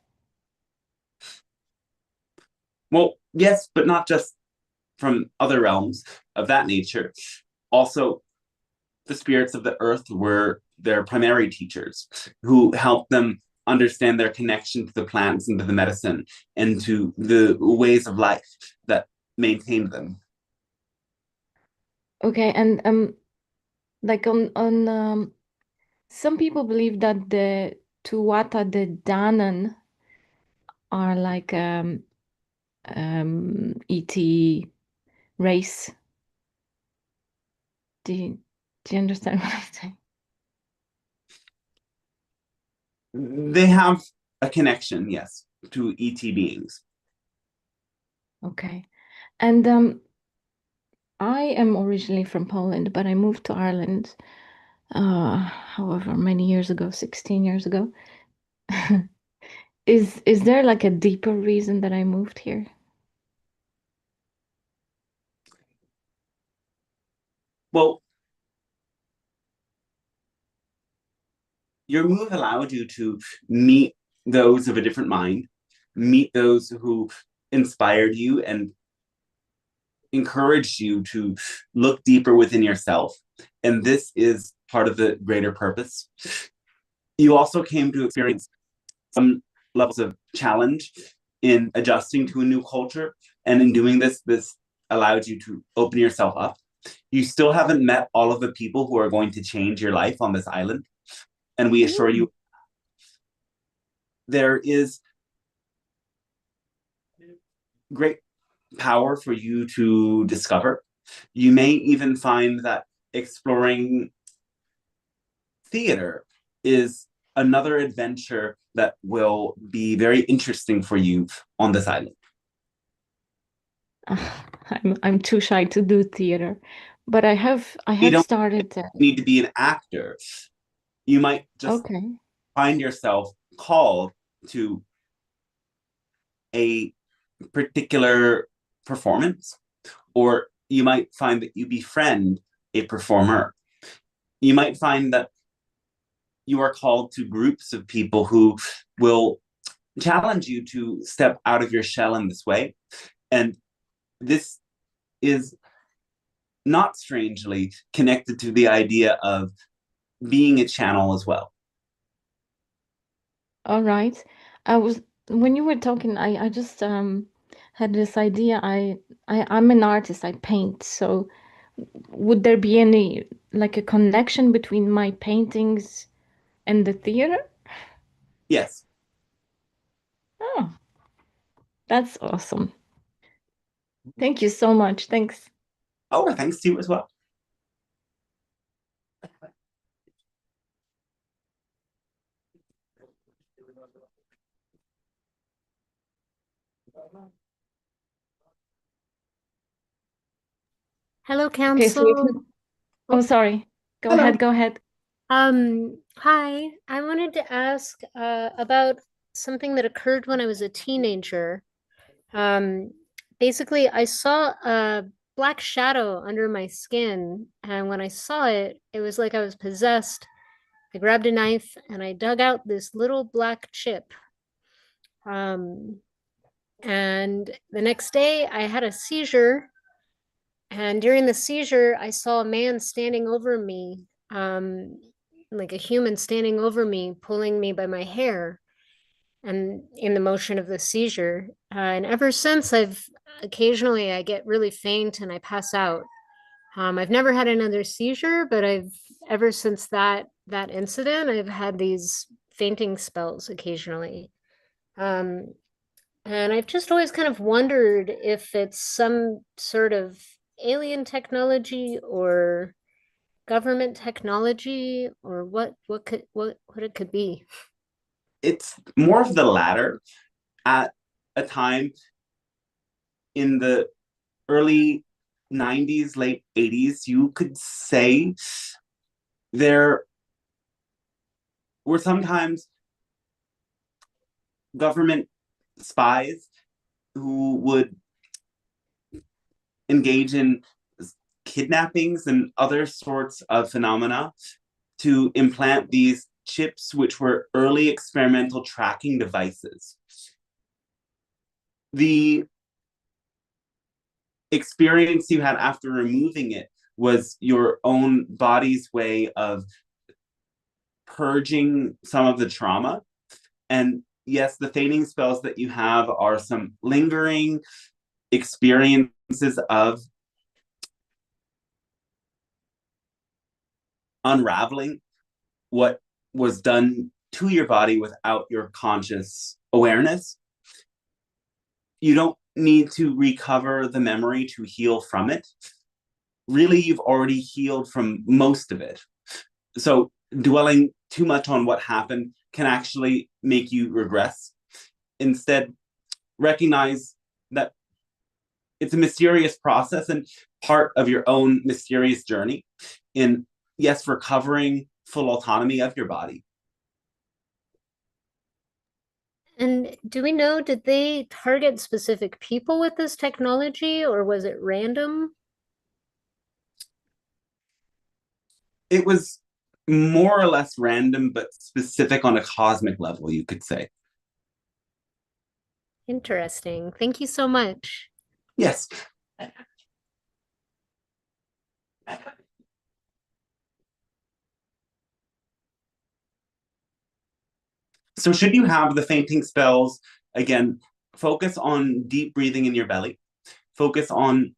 Well, yes, but not just from other realms of that nature. Also, the spirits of the earth were their primary teachers who helped them understand their connection to the plants and to the medicine and to the ways of life that maintained them. Okay, and like on some people believe that the Tuatha De Danann are like ET race. Do you understand what I'm saying? They have a connection, yes, to ET beings. Okay. And I am originally from Poland, but I moved to Ireland however many years ago, 16 years ago. Is there like a deeper reason that I moved here? Well, your move allowed you to meet those of a different mind, meet those who inspired you and encouraged you to look deeper within yourself. And this is part of the greater purpose. You also came to experience some levels of challenge in adjusting to a new culture. And in doing this, this allowed you to open yourself up. You still haven't met all of the people who are going to change your life on this island. And we assure you there is great power for you to discover. You may even find that exploring theater is another adventure that will be very interesting for you on this island. I'm too shy to do theater, but I have You don't started. need to be an actor. You might just Okay. find yourself called to a particular performance, or you might find that you befriend a performer. You might find that you are called to groups of people who will challenge you to step out of your shell in this way. And this is not strangely connected to the idea of being a channel as well. All right. I was when you were talking, I just had this idea. I'm an artist. I paint. So would there be any like a connection between my paintings and the theater? Yes. Oh, that's awesome. Thank you so much. Thanks. Oh, thanks to you as well. Hello, Okay, so Council. oh, sorry. Go Hello. ahead. Go ahead. Hi. I wanted to ask about something that occurred when I was a teenager. Um, Basically, I saw a black shadow under my skin, and when I saw it, it was like I was possessed. I grabbed a knife and I dug out this little black chip. Um, and the next day, I had a seizure. And during the seizure, I saw a man standing over me, like a human standing over me, pulling me by my hair, and in the motion of the seizure. And ever since, occasionally I get really faint and I pass out. I've never had another seizure, but I've ever since that incident, I've had these fainting spells occasionally. Um, and I've just always kind of wondered if it's some sort of alien technology or government technology, or what it could be? It's more of the latter. At a time in the early 90s, late 80s, you could say there were sometimes government spies who would engage in kidnappings and other sorts of phenomena to implant these chips, which were early experimental tracking devices. The experience you had after removing it was your own body's way of purging some of the trauma. And yes, the fainting spells that you have are some lingering experiences of unraveling what was done to your body without your conscious awareness. You don't need to recover the memory to heal from it. Really, you've already healed from most of it. So dwelling too much on what happened can actually make you regress. Instead, recognize that it's a mysterious process and part of your own mysterious journey in, yes, recovering full autonomy of your body. And do we know, did they target specific people with this technology, or was it random? It was more or less random, but specific on a cosmic level, you could say. Interesting. Thank you so much. Yes. So should you have the fainting spells, again, focus on deep breathing in your belly. Focus on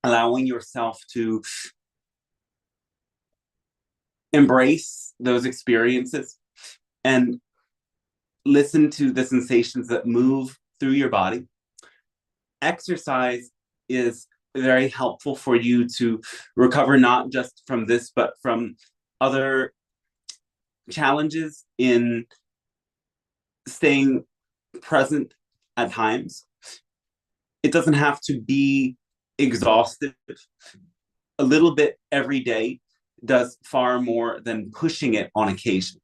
allowing yourself to embrace those experiences and listen to the sensations that move through your body. Exercise is very helpful for you to recover not just from this, but from other challenges in staying present at times. It doesn't have to be exhaustive. A little bit every day does far more than pushing it on occasion.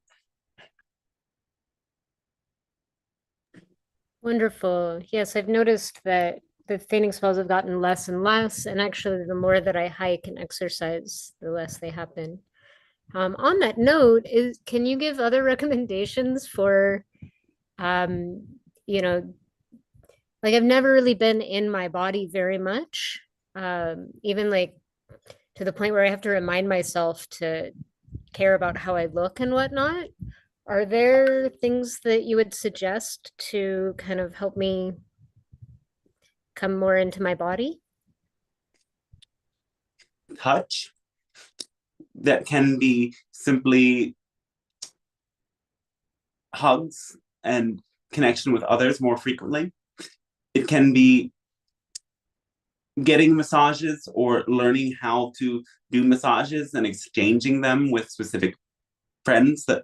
Wonderful. Yes, I've noticed that the fainting spells have gotten less and less, and actually, the more that I hike and exercise, the less they happen. On that note, can you give other recommendations for, um, you know, like I've never really been in my body very much, even like to the point where I have to remind myself to care about how I look and whatnot. Are there things that you would suggest to kind of help me come more into my body? Touch that can be simply hugs and connection with others more frequently. It can be getting massages or learning how to do massages and exchanging them with specific friends that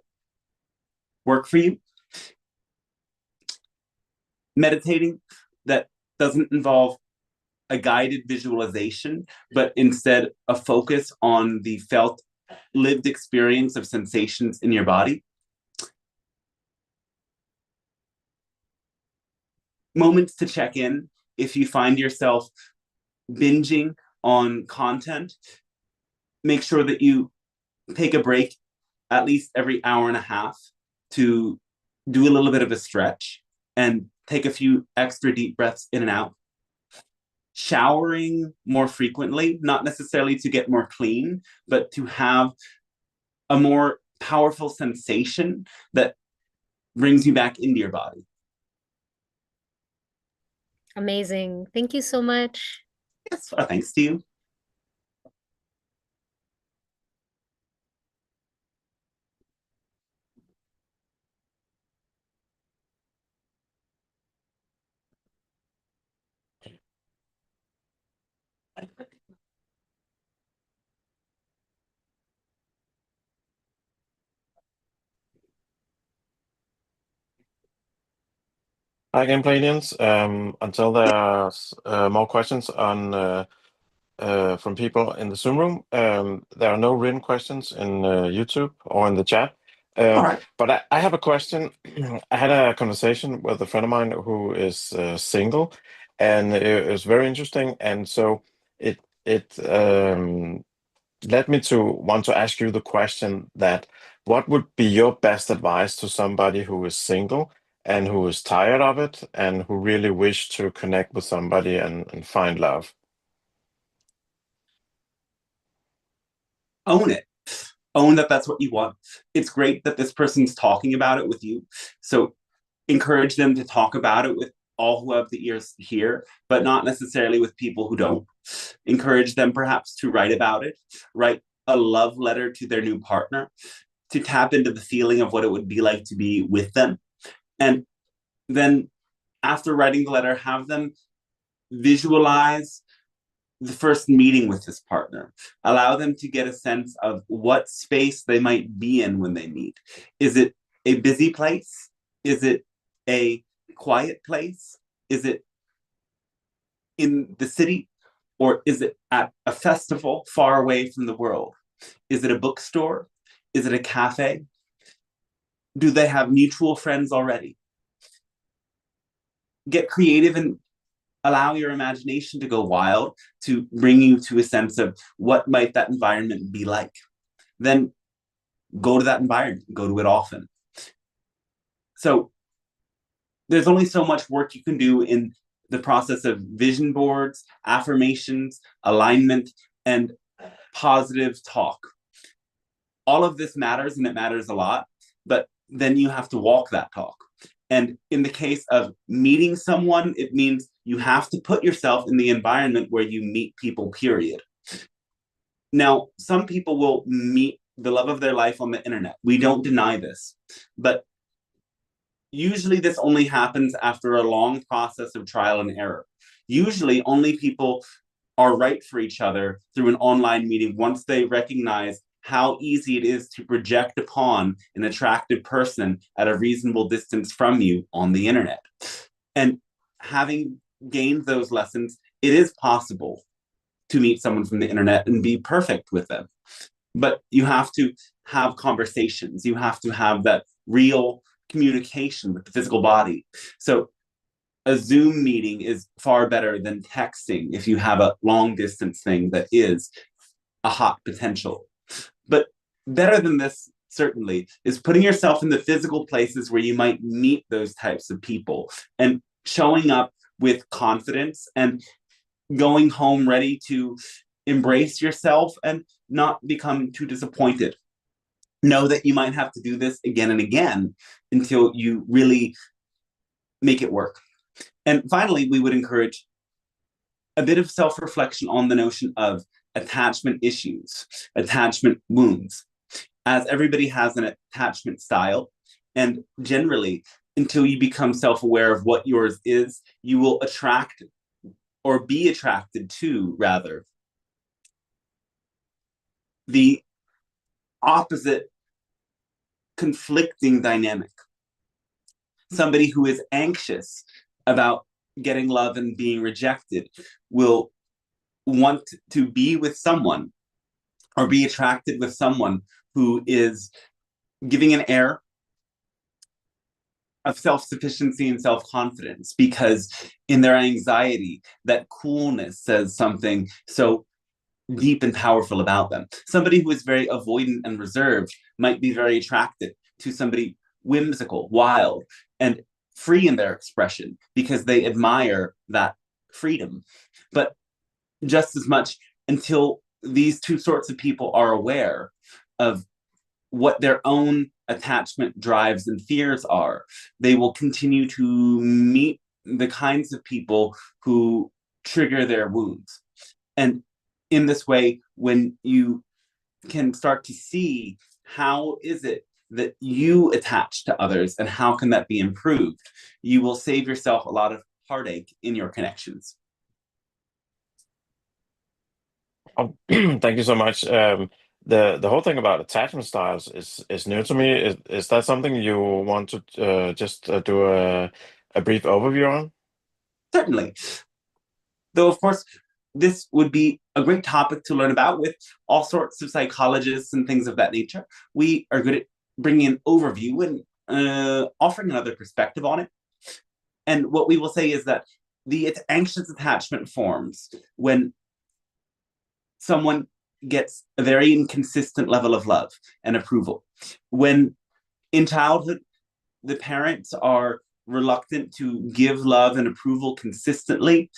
work for you. Meditating that doesn't involve a guided visualization, but instead a focus on the felt lived experience of sensations in your body. Moments to check in if you find yourself binging on content. Make sure that you take a break at least every hour and a half to do a little bit of a stretch and take a few extra deep breaths in and out. Showering more frequently, not necessarily to get more clean, but to have a more powerful sensation that brings you back into your body. Amazing. Thank you so much. Yes, thanks to you. Hi again, Pleiadians. Until there's more questions on from people in the Zoom room, there are no written questions in YouTube or in the chat. All right. But I have a question. I had a conversation with a friend of mine who is single, and it was very interesting. And so it led me to want to ask you the question that what would be your best advice to somebody who is single and who is tired of it and who really wish to connect with somebody and find love? Own it. Own that that's what you want. It's great that this person's talking about it with you. So encourage them to talk about it with all who have the ears to hear, but not necessarily with people who don't. Encourage them perhaps to write about it, write a love letter to their new partner, to tap into the feeling of what it would be like to be with them. And then after writing the letter, have them visualize the first meeting with this partner. Allow them to get a sense of what space they might be in when they meet. Is it a busy place? Is it a quiet place? Is it in the city? Or is it at a festival far away from the world? Is it a bookstore? Is it a cafe? Do they have mutual friends already? Get creative and allow your imagination to go wild to bring you to a sense of what might that environment be like. Then go to that environment, go to it often. So there's only so much work you can do in the process of vision boards, affirmations, alignment, and positive talk. All of this matters, and it matters a lot, but then you have to walk that talk. And in the case of meeting someone, it means you have to put yourself in the environment where you meet people, period. Now, some people will meet the love of their life on the internet. We don't deny this. But usually this only happens after a long process of trial and error. Usually only people are right for each other through an online meeting once they recognize how easy it is to project upon an attractive person at a reasonable distance from you on the internet. And having gained those lessons, it is possible to meet someone from the internet and be perfect with them. But you have to have conversations. You have to have that real communication with the physical body. So a Zoom meeting is far better than texting if you have a long distance thing that is a hot potential. But better than this, certainly, is putting yourself in the physical places where you might meet those types of people and showing up with confidence and going home ready to embrace yourself and not become too disappointed. Know that you might have to do this again and again until you really make it work. And finally, we would encourage a bit of self-reflection on the notion of attachment issues, attachment wounds, as everybody has an attachment style. And generally, until you become self-aware of what yours is, you will attract or be attracted to, rather, the opposite conflicting dynamic. Somebody who is anxious about getting love and being rejected will want to be with someone or be attracted with someone who is giving an air of self-sufficiency and self-confidence, because in their anxiety, that coolness says something so deep and powerful about them. Somebody who is very avoidant and reserved might be very attracted to somebody whimsical, wild, and free in their expression because they admire that freedom. But just as much, until these two sorts of people are aware of what their own attachment drives and fears are, they will continue to meet the kinds of people who trigger their wounds. And in this way, when you can start to see how is it that you attach to others and how can that be improved, you will save yourself a lot of heartache in your connections. Oh, thank you so much. The whole thing about attachment styles is new to me. Is that something you want to just do a brief overview on? Certainly. Though, of course, this would be a great topic to learn about with all sorts of psychologists and things of that nature. We are good at bringing an overview and offering another perspective on it. And what we will say is that the anxious attachment forms when someone gets a very inconsistent level of love and approval. When in childhood, the parents are reluctant to give love and approval consistently,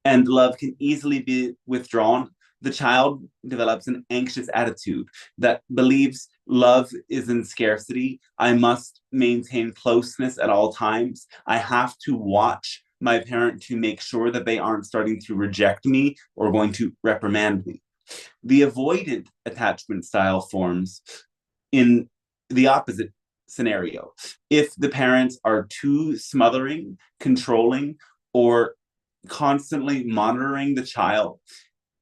and love can easily be withdrawn, the child develops an anxious attitude that believes love is in scarcity. I must maintain closeness at all times. I have to watch my parent to make sure that they aren't starting to reject me or going to reprimand me. The avoidant attachment style forms in the opposite scenario. If the parents are too smothering, controlling, or constantly monitoring the child,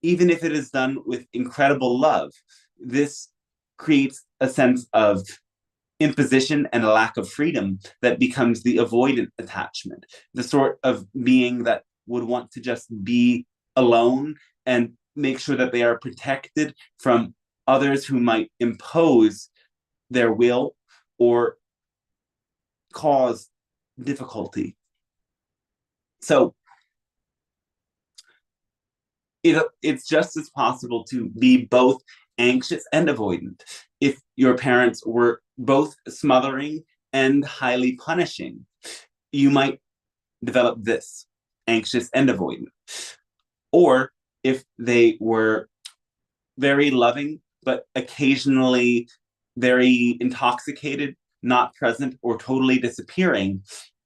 even if it is done with incredible love, this creates a sense of imposition and a lack of freedom that becomes the avoidant attachment, the sort of being that would want to just be alone and make sure that they are protected from others who might impose their will or cause difficulty. So it's just as possible to be both anxious and avoidant. If your parents were both smothering and highly punishing, you might develop this, anxious and avoidant. Or if they were very loving, but occasionally very intoxicated, not present, or totally disappearing,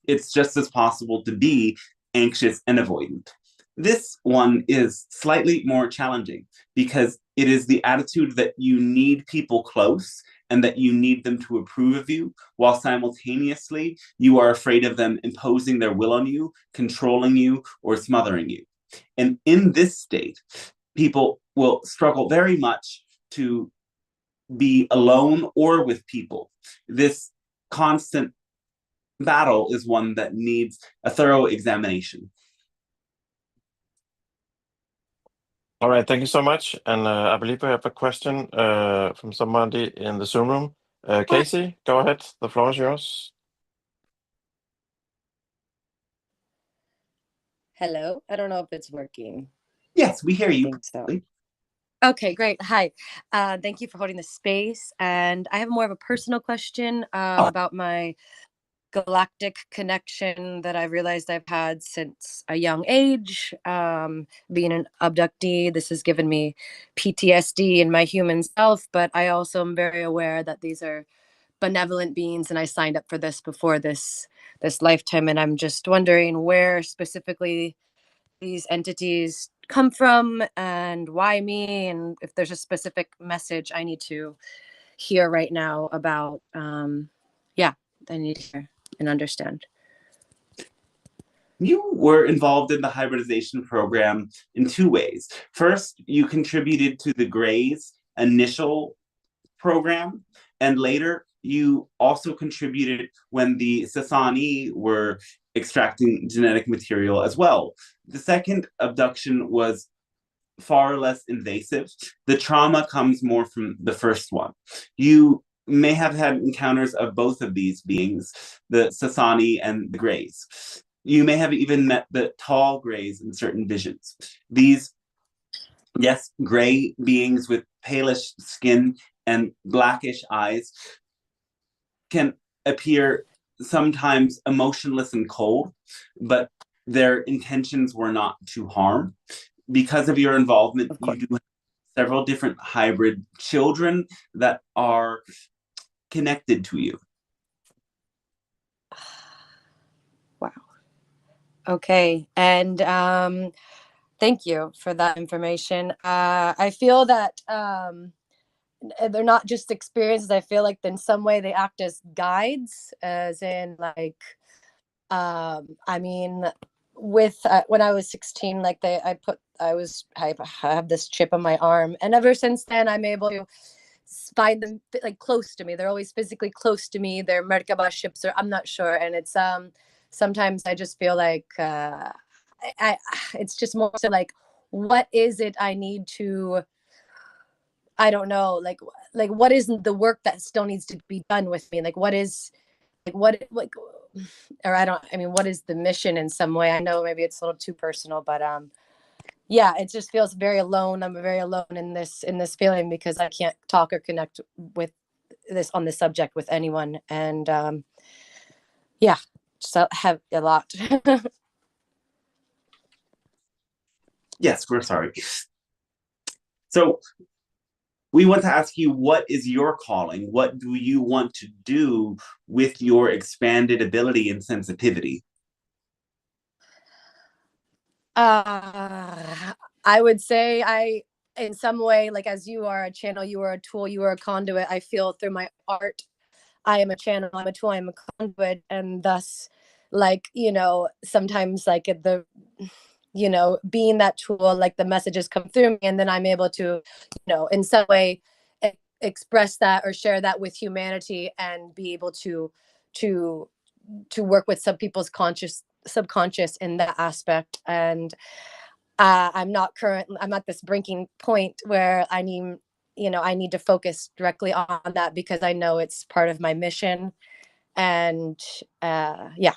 it's just as possible to be anxious and avoidant. This one is slightly more challenging because it is the attitude that you need people close and that you need them to approve of you, while simultaneously you are afraid of them imposing their will on you, controlling you, or smothering you. And in this state, people will struggle very much to be alone or with people. This constant battle is one that needs a thorough examination. All right, thank you so much. And I believe we have a question from somebody in the Zoom room. Casey, go ahead. The floor is yours. Hello. I don't know if it's working. Yes, we hear I you. think so. Okay, great. Hi. Thank you for holding the space. And I have more of a personal question about my galactic connection that I've realized I've had since a young age. Being an abductee, this has given me PTSD in my human self, but I also am very aware that these are benevolent beings and I signed up for this before this lifetime. And I'm just wondering where specifically these entities come from and why me, and if there's a specific message I need to hear right now about I need to hear and understand. You were involved in the hybridization program in two ways. First, you contributed to the Gray's initial program, and later you also contributed when the Sasani were extracting genetic material as well. The second abduction was far less invasive. The trauma comes more from the first one. You may have had encounters of both of these beings, the Sasani and the Greys. You may have even met the tall Greys in certain visions. These, yes, gray beings with palish skin and blackish eyes can appear sometimes emotionless and cold, but their intentions were not to harm. Because of your involvement, you do have several different hybrid children that are connected to you. Wow. Okay. And thank you for that information. I feel that they're not just experiences. I feel like in some way they act as guides, as in like, I mean, with when I was 16, like I have this chip on my arm, and ever since then I'm able to find them like close to me. They're always physically close to me. They're Merkaba ships, or I'm not sure, and it's sometimes I just feel like I it's just more so like, what is it I need to, I don't know, like what is the work that still needs to be done with me? Like what is like or I mean, what is the mission in some way? I know maybe it's a little too personal, but yeah, it just feels very alone. I'm very alone in this feeling because I can't talk or connect with this on this subject with anyone. And yeah, just have a lot. Yes, we're sorry. So we want to ask you, what is your calling? What do you want to do with your expanded ability and sensitivity? I would say in some way, like as you are a channel, you are a tool, you are a conduit. I feel through my art, I am a channel, I'm a tool, I'm a conduit, and thus, like, sometimes like being that tool, like the messages come through me, and then I'm able to, in some way express that or share that with humanity and be able to work with some people's subconscious in that aspect. And I'm at this breaking point where I need to focus directly on that because I know it's part of my mission. And yeah.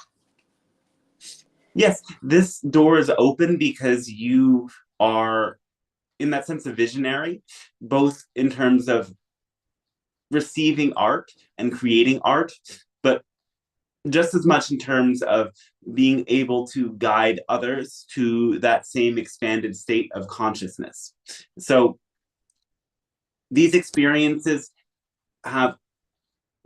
Yes, this door is open because you are, in that sense, a visionary, both in terms of receiving art and creating art, but just as much in terms of being able to guide others to that same expanded state of consciousness. So these experiences have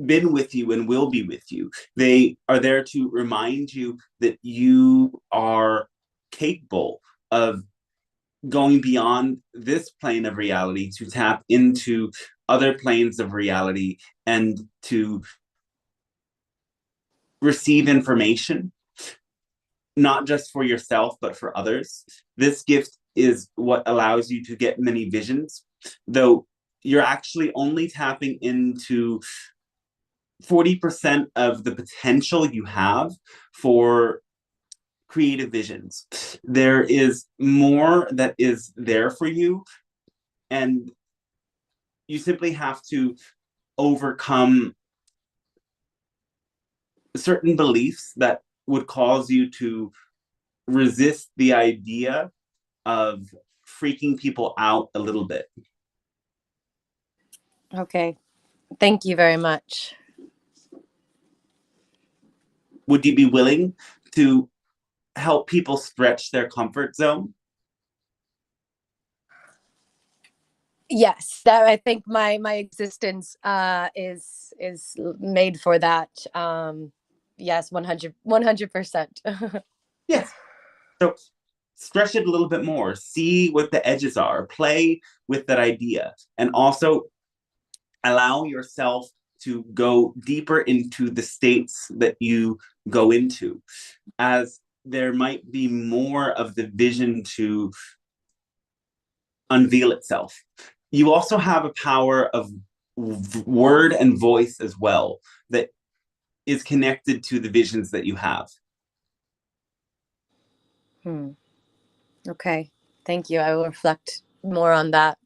been with you and will be with you. They are there to remind you that you are capable of going beyond this plane of reality to tap into other planes of reality and to receive information, not just for yourself, but for others. This gift is what allows you to get many visions, though you're actually only tapping into 40% of the potential you have for creative visions. There is more that is there for you, and you simply have to overcome certain beliefs that would cause you to resist the idea of freaking people out a little bit. Okay. Thank you very much. Would you be willing to help people stretch their comfort zone? Yes, that I think my existence is made for that. Yes, 100%. Yes. So stretch it a little bit more, see what the edges are, play with that idea, and also allow yourself to go deeper into the states that you go into, as there might be more of the vision to unveil itself. You also have a power of word and voice as well that is connected to the visions that you have. Okay. Thank you. I will reflect more on that.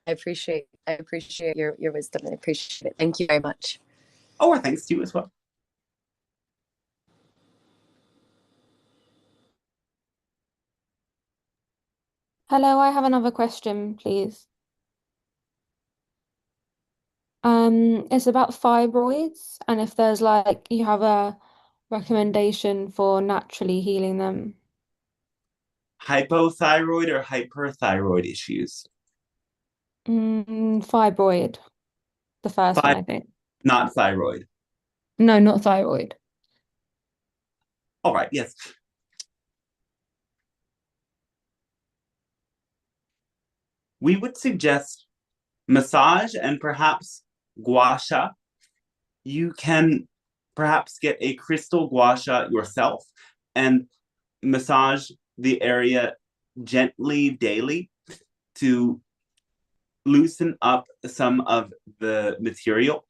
I appreciate your wisdom. I appreciate it. Thank you very much. Oh, thanks to you as well. Hello, I have another question, please. It's about fibroids, and if there's like you have a recommendation for naturally healing them. Hypothyroid or hyperthyroid issues? Fibroid, the first one, I think. Not thyroid. No, not thyroid. All right, yes. We would suggest massage and perhaps gua sha. You can perhaps get a crystal gua sha yourself and massage the area gently daily to loosen up some of the material.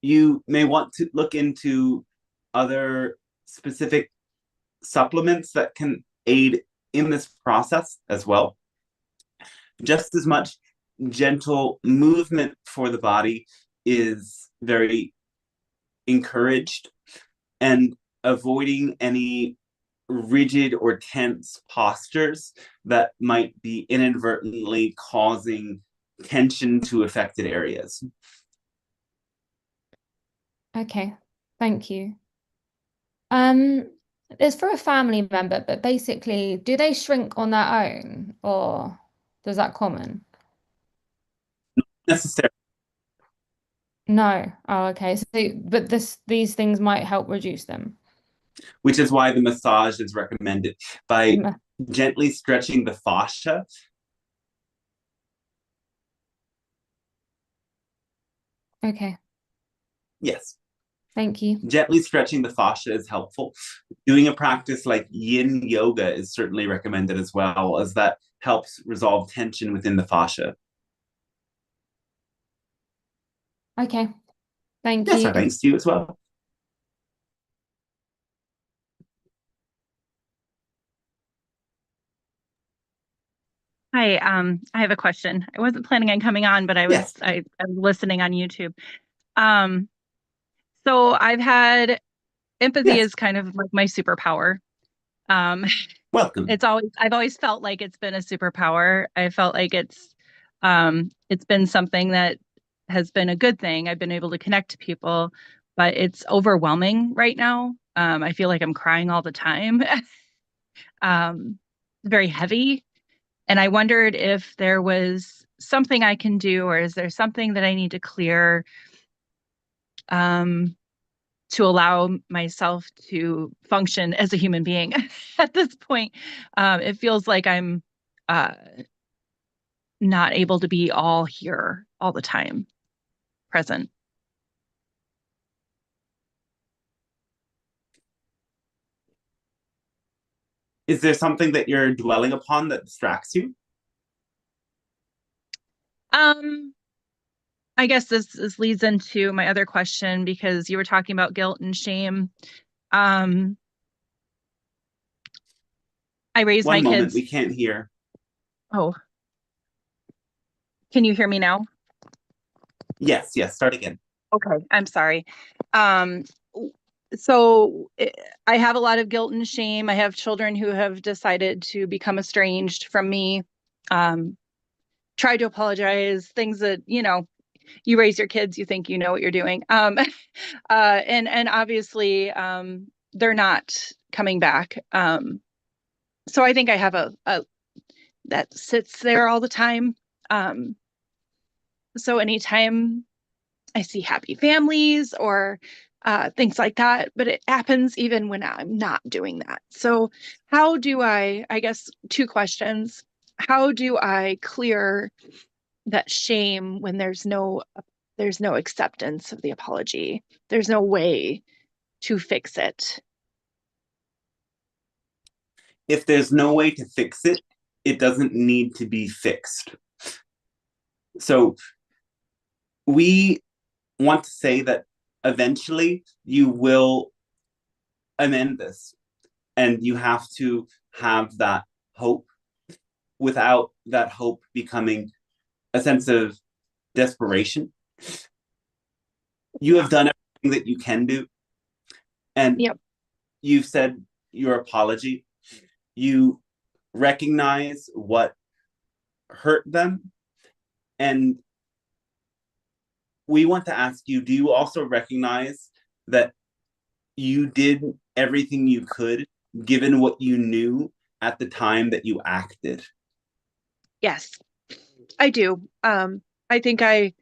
You may want to look into other specific supplements that can aid in this process as well. Just as much gentle movement for the body is very encouraged, and avoiding any rigid or tense postures that might be inadvertently causing tension to affected areas. Okay, thank you. It's for a family member, but basically, do they shrink on their own, or is that common? Necessarily. No. Oh, okay. So, but these things might help reduce them. Which is why the massage is recommended by gently stretching the fascia. Okay. Yes. Thank you. Gently stretching the fascia is helpful. Doing a practice like yin yoga is certainly recommended as well, as that helps resolve tension within the fascia. Okay. Thank Yes, you. thanks to you as well. Hi, I have a question. I wasn't planning on coming on, but I was listening on YouTube. So I've had empathy is kind of like my superpower. Welcome. I've always felt like it's been a superpower. I felt like it's been something that has been a good thing. I've been able to connect to people, but it's overwhelming right now. I feel like I'm crying all the time. Very heavy. And I wondered if there was something I can do, or is there something that I need to clear to allow myself to function as a human being at this point. It feels like I'm not able to be all here all the time, present. Is there something that you're dwelling upon that distracts you? I guess this leads into my other question, because you were talking about guilt and shame. I raised my kids. We can't hear. Oh, can you hear me now? Yes, start again. Okay, I'm sorry. So I have a lot of guilt and shame. I have children who have decided to become estranged from me. Try to apologize, things that, you raise your kids, you think you know what you're doing. And obviously they're not coming back. So I think I have a that sits there all the time. So anytime I see happy families or things like that, but it happens even when I'm not doing that. So how do I guess two questions. How do I clear that shame when there's no acceptance of the apology? There's no way to fix it. If there's no way to fix it, it doesn't need to be fixed. So we want to say that eventually you will amend this, and you have to have that hope without that hope becoming a sense of desperation. You have done everything that you can do, and you've said your apology. You recognize what hurt them, and we want to ask you, do you also recognize that you did everything you could given what you knew at the time that you acted? Yes, I do. I think I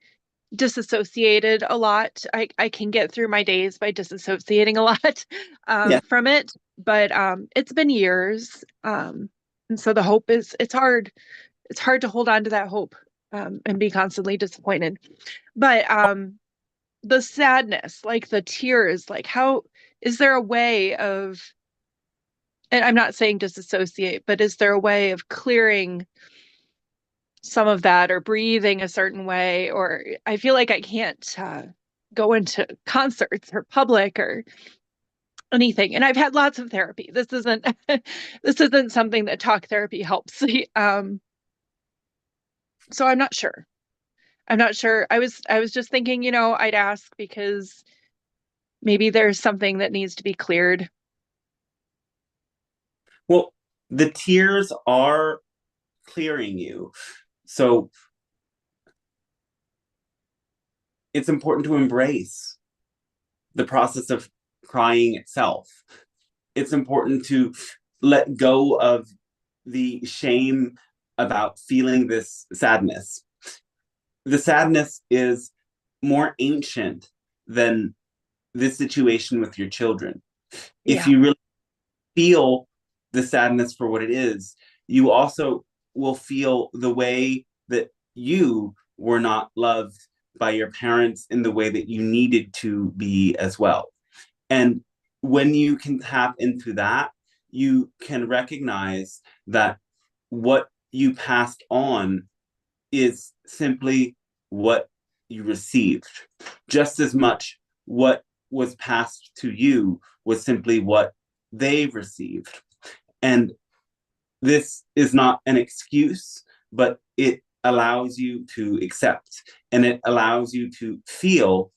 disassociated a lot. I can get through my days by disassociating a lot from it, but it's been years. And so the hope is, it's hard to hold on to that hope and be constantly disappointed. But the sadness, like the tears, like how is there a way of, and I'm not saying disassociate, but is there a way of clearing some of that, or breathing a certain way? Or I feel like I can't go into concerts or public, or anything. And I've had lots of therapy. This isn't this isn't something that talk therapy helps. So I'm not sure. I'm not sure. I was just thinking, I'd ask because maybe there's something that needs to be cleared. Well, the tears are clearing you. So it's important to embrace the process of crying itself. It's important to let go of the shame about feeling this sadness. The sadness is more ancient than this situation with your children. If Yeah. you really feel the sadness for what it is, you also will feel the way that you were not loved by your parents in the way that you needed to be as well. And when you can tap into that, you can recognize that what you passed on is simply what you received. Just as much what was passed to you was simply what they received. And this is not an excuse, but it allows you to accept and it allows you to feel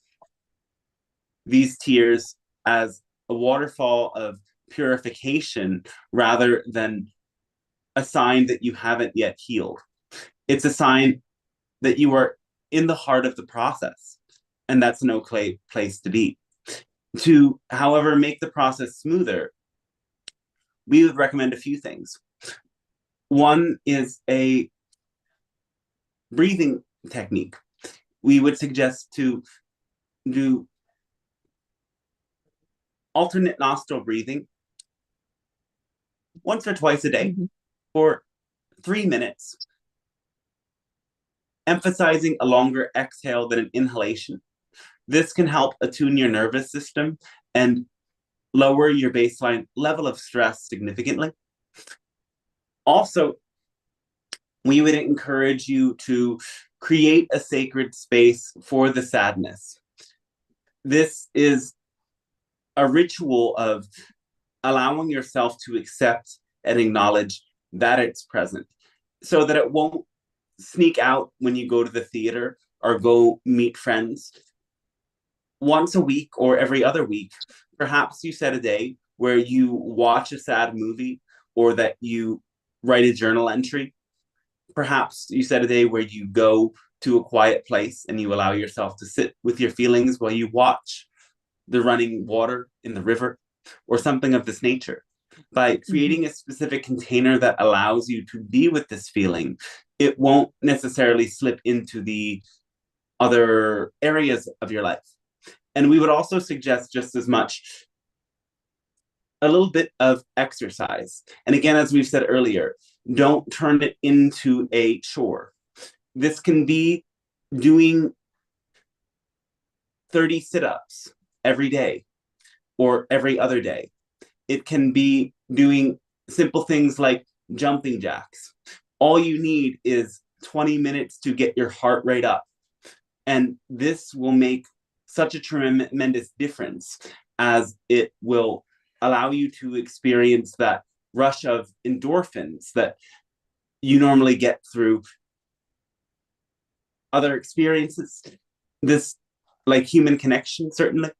these tears as a waterfall of purification rather than a sign that you haven't yet healed. It's a sign that you are in the heart of the process, and that's no place to be. To, however, make the process smoother, we would recommend a few things. One is a breathing technique. We would suggest to do alternate nostril breathing once or twice a day for 3 minutes, emphasizing a longer exhale than an inhalation. This can help attune your nervous system and lower your baseline level of stress significantly. Also, we would encourage you to create a sacred space for the sadness. This is a ritual of allowing yourself to accept and acknowledge that it's present so that it won't sneak out when you go to the theater or go meet friends. Once a week or every other week, perhaps you set a day where you watch a sad movie or that you write a journal entry. Perhaps you set a day where you go to a quiet place and you allow yourself to sit with your feelings while you watch the running water in the river or something of this nature. By creating a specific container that allows you to be with this feeling, it won't necessarily slip into the other areas of your life. And we would also suggest just as much a little bit of exercise. And again, as we've said earlier, don't turn it into a chore. This can be doing 30 sit-ups every day or every other day. It can be doing simple things like jumping jacks. All you need is 20 minutes to get your heart rate up. And this will make such a tremendous difference as it will allow you to experience that rush of endorphins that you normally get through other experiences. This, like human connection, certainly,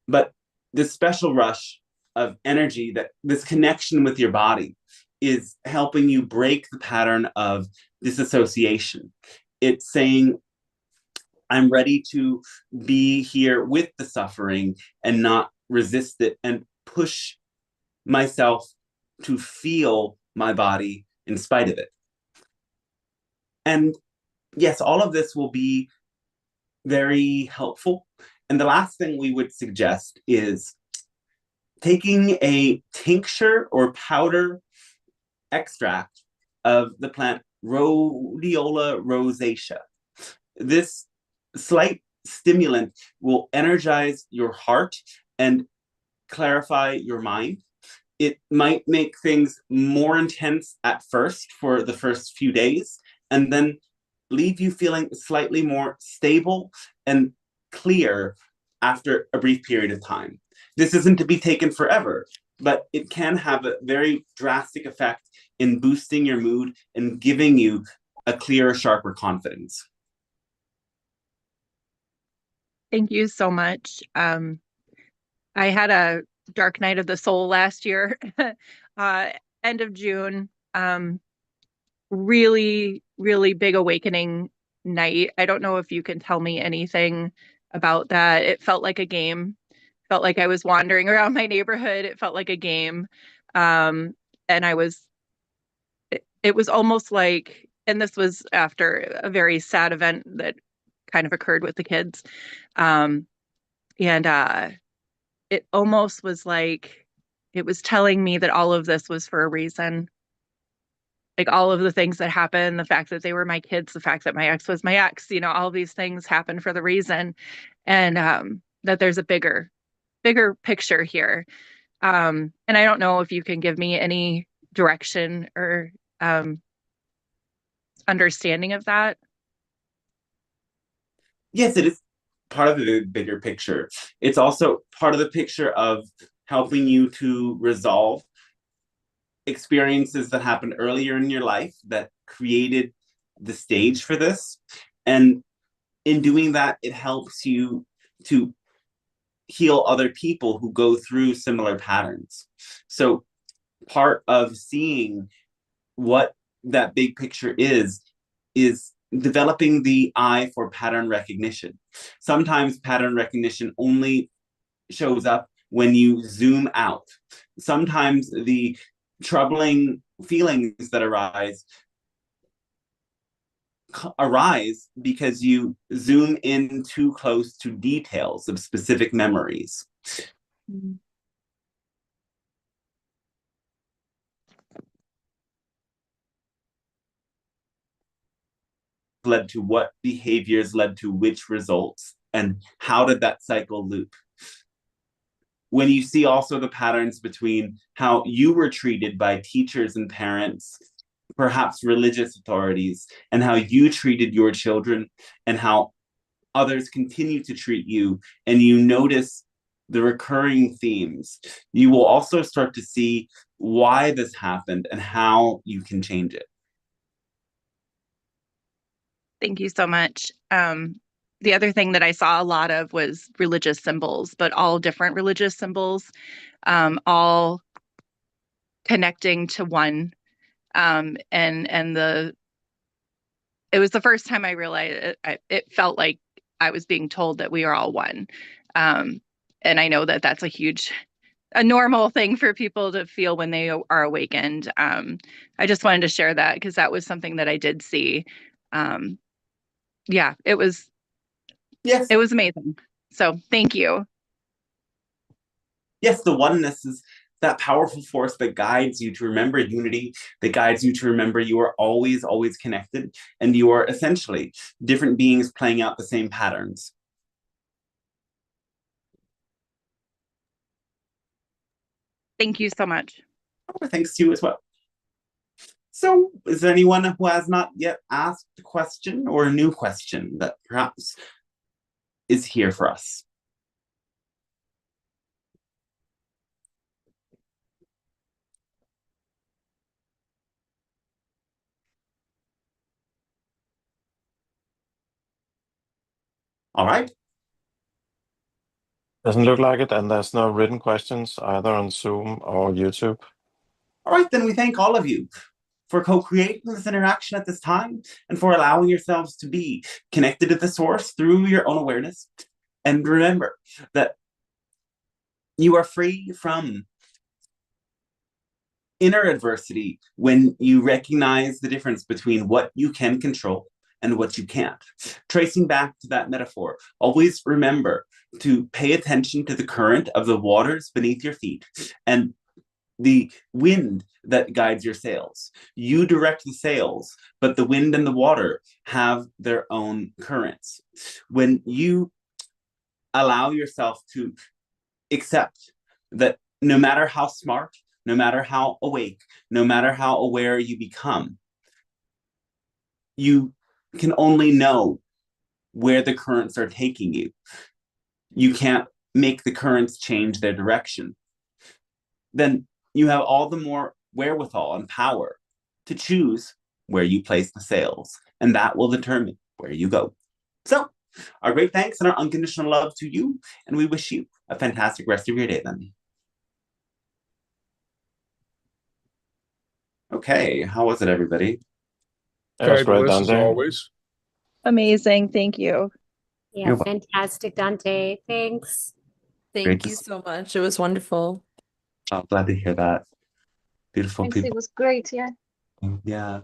but this special rush of energy, that this connection with your body is helping you break the pattern of disassociation. It's saying, I'm ready to be here with the suffering and not resist it and push myself to feel my body in spite of it. And yes, all of this will be very helpful. And the last thing we would suggest is taking a tincture or powder extract of the plant Rhodiola rosacea. This slight stimulant will energize your heart and clarify your mind. It might make things more intense at first for the first few days, and then leave you feeling slightly more stable and clear after a brief period of time. This isn't to be taken forever, but it can have a very drastic effect in boosting your mood and giving you a clearer, sharper confidence. Thank you so much. I had a dark night of the soul last year, end of June. Really, really big awakening night. I don't know if you can tell me anything about that. It felt like a game. Felt like I was wandering around my neighborhood. It felt like a game. And it was almost like, and this was after a very sad event that kind of occurred with the kids. And it almost was like it was telling me that all of this was for a reason. Like all of the things that happened, the fact that they were my kids, the fact that my ex was my ex, all these things happened for the reason. And that there's a bigger picture here. And I don't know if you can give me any direction or understanding of that. Yes, it is part of the bigger picture. It's also part of the picture of helping you to resolve experiences that happened earlier in your life that created the stage for this. And in doing that, it helps you to heal other people who go through similar patterns. So part of seeing what that big picture is developing the eye for pattern recognition. Sometimes pattern recognition only shows up when you zoom out. Sometimes the troubling feelings that arise because you zoom in too close to details of specific memories. Mm-hmm. Led to what behaviors led to which results, and how did that cycle loop? When you see also the patterns between how you were treated by teachers and parents, perhaps religious authorities, and how you treated your children, and how others continue to treat you, and you notice the recurring themes, you will also start to see why this happened and how you can change it. Thank you so much. The other thing that I saw a lot of was religious symbols, but all different religious symbols, all connecting to one. And it was the first time I realized it felt like I was being told that we are all one. And I know that that's a normal thing for people to feel when they are awakened. I just wanted to share that because that was something that I did see. Yeah, it was amazing. So thank you. Yes, the oneness is that powerful force that guides you to remember unity, that guides you to remember you are always, always connected, and you are essentially different beings playing out the same patterns. Thank you so much. Thanks to you as well. So, is there anyone who has not yet asked a question or a new question that perhaps is here for us? All right. Doesn't look like it, and there's no written questions either on Zoom or YouTube. All right, then we thank all of you for co-creating this interaction at this time and for allowing yourselves to be connected to the source through your own awareness. And remember that you are free from inner adversity when you recognize the difference between what you can control and what you can't. Tracing back to that metaphor, always remember to pay attention to the current of the waters beneath your feet and the wind that guides your sails. You direct the sails, but the wind and the water have their own currents. When you allow yourself to accept that no matter how smart, no matter how awake, no matter how aware you become, you can only know where the currents are taking you. You can't make the currents change their direction, then you have all the more wherewithal and power to choose where you place the sails, and that will determine where you go. So, our great thanks and our unconditional love to you, and we wish you a fantastic rest of your day then. Okay, how was it, everybody? That was great, Fabulous as Dante. always. Amazing. Thank you. Yeah, You're welcome. fantastic, Dante. Thanks. Great Thank to you see- so much. It was wonderful. Oh, glad to hear that. Beautiful Thanks. It people. was great. Yeah. Yeah,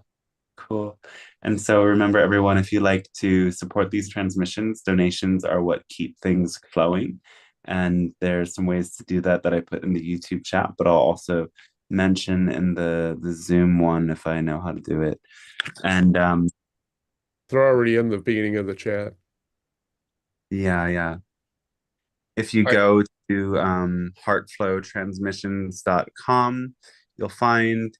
cool. And so remember, everyone, if you like to support these transmissions, donations are what keep things flowing. And there's some ways to do that that I put in the YouTube chat, but I'll also mention in the Zoom one if I know how to do it. And They're already in the beginning of the chat. yeah. If you I- go to heartflowtransmissions.com, you'll find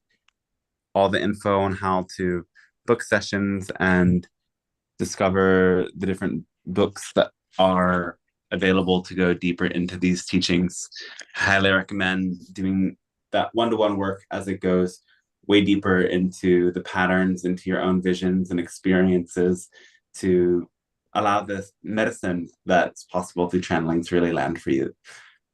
all the info on how to book sessions and discover the different books that are available to go deeper into these teachings. Highly recommend doing that one-to-one work as it goes way deeper into the patterns, into your own visions and experiences, to allow this medicine that's possible through channeling to really land for you.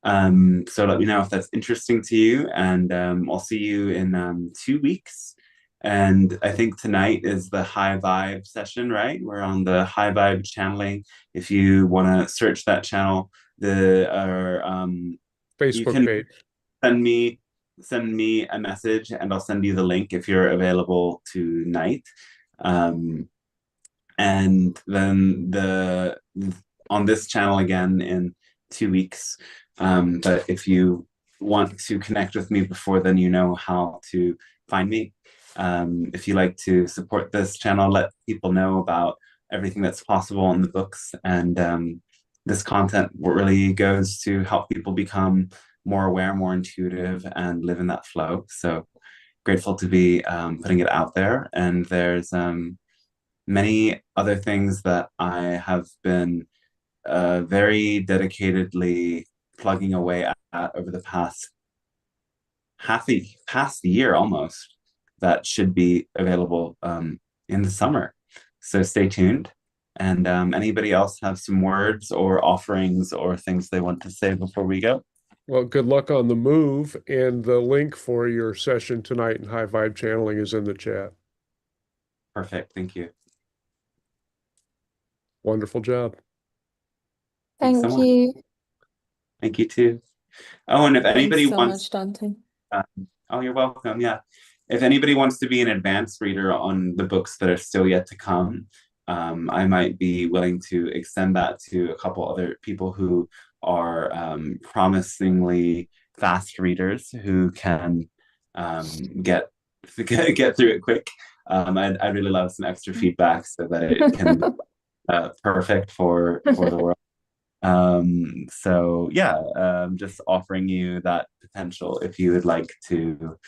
So let me know if that's interesting to you, and I'll see you in 2 weeks. And I think tonight is the high vibe session, right? We're on the high vibe channeling. If you want to search that channel, you Facebook can page. send me a message, and I'll send you the link if you're available tonight. And then on this channel again in 2 weeks. But if you want to connect with me before then, you know how to find me. If you like to support this channel, let people know about everything that's possible in the books. And this content really goes to help people become more aware, more intuitive, and live in that flow. So grateful to be putting it out there. And there's many other things that I have been very dedicatedly plugging away at over the past year almost, that should be available in the summer. So stay tuned. And anybody else have some words or offerings or things they want to say before we go? Well, good luck on the move, and the link for your session tonight in High Vibe Channeling is in the chat. Perfect. Thank you. Wonderful job. Thanks so Thank much. you. Thank you too. Oh, and if anybody Thanks so wants, much, Dante. oh, you're welcome. Yeah. If anybody wants to be an advanced reader on the books that are still yet to come, I might be willing to extend that to a couple other people who are promisingly fast readers who can get through it quick. I'd really love some extra feedback so that it can be perfect for the world. So yeah, just offering you that potential if you would like to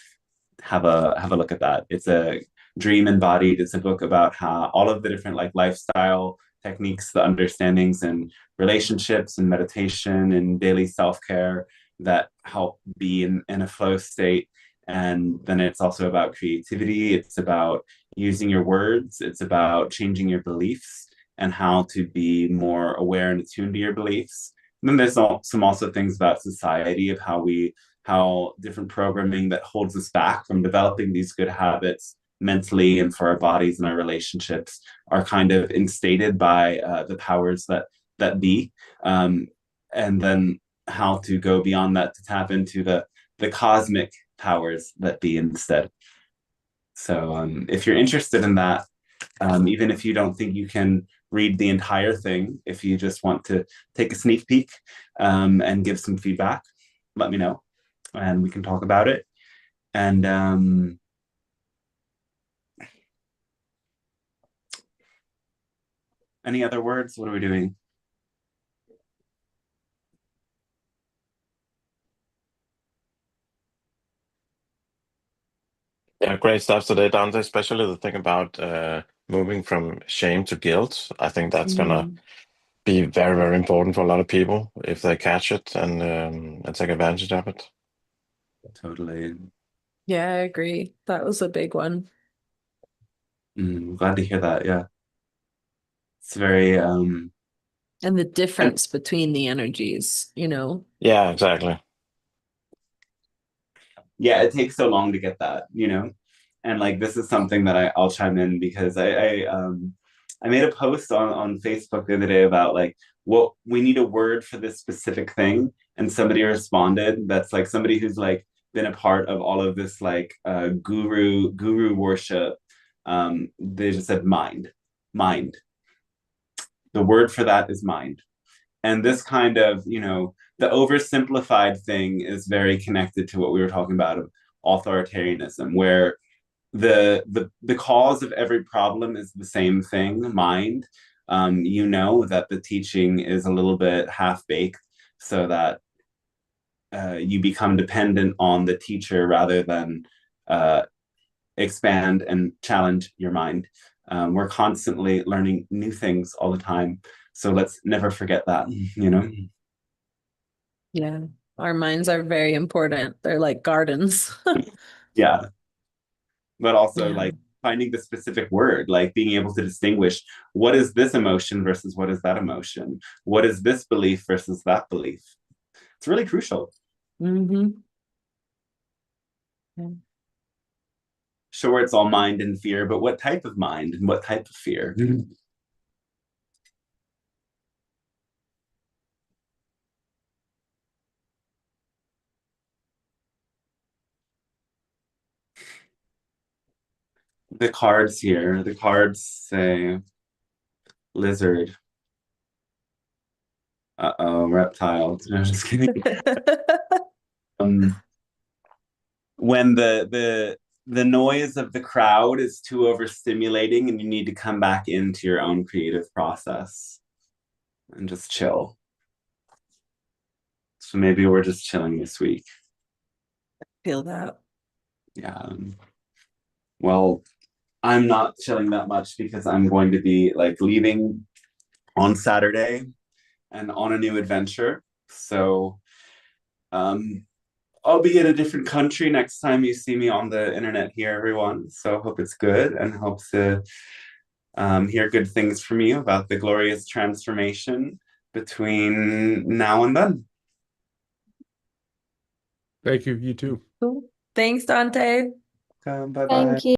have a look at that. It's a dream embodied. It's a book about how all of the different like lifestyle techniques, the understandings and relationships and meditation and daily self-care that help be in a flow state. And then it's also about creativity. It's about using your words. It's about changing your beliefs and how to be more aware and attuned to your beliefs. And then there's some also things about society, of how different programming that holds us back from developing these good habits mentally and for our bodies and our relationships are kind of instated by the powers that be, and then how to go beyond that to tap into the cosmic powers that be instead. So if you're interested in that, even if you don't think you can read the entire thing, if you just want to take a sneak peek and give some feedback, let me know and we can talk about it. And any other words? What are we doing? Yeah, great stuff today, Dante, especially the thing about moving from shame to guilt. I think that's gonna be very, very important for a lot of people if they catch it and take advantage of it. Totally. Yeah, I agree. That was a big one. Glad to hear that. Yeah. It's very And the difference between the energies, you know? Yeah, exactly. yeah, it takes so long to get that, you know? And like this is something that I'll chime in because I made a post on Facebook the other day about like what we need a word for this specific thing. And somebody responded that's like somebody who's like been a part of all of this like guru worship. They just said mind. Mind. The word for that is mind. And this kind of, you know, the oversimplified thing is very connected to what we were talking about of authoritarianism, where the cause of every problem is the same thing, mind. You know that the teaching is a little bit half-baked so that you become dependent on the teacher rather than expand and challenge your mind. We're constantly learning new things all the time. So let's never forget that, you know? Yeah. Our minds are very important. They're like gardens. Yeah. But also Yeah. like finding the specific word, like being able to distinguish what is this emotion versus what is that emotion? What is this belief versus that belief? It's really crucial. Mm-hmm. Sure, it's all mind and fear, but what type of mind and what type of fear? The cards here, the cards say lizard. Uh-oh, reptile. No, just kidding. When the noise of the crowd is too overstimulating and you need to come back into your own creative process and just chill. So maybe we're just chilling this week. Feel that. Yeah. Well, I'm not chilling that much because I'm going to be like leaving on Saturday and on a new adventure. So I'll be in a different country next time you see me on the internet here, everyone. So hope it's good and hope to hear good things from you about the glorious transformation between now and then. Thank you. You too. Cool. Thanks, Dante. Bye-bye. Thank you.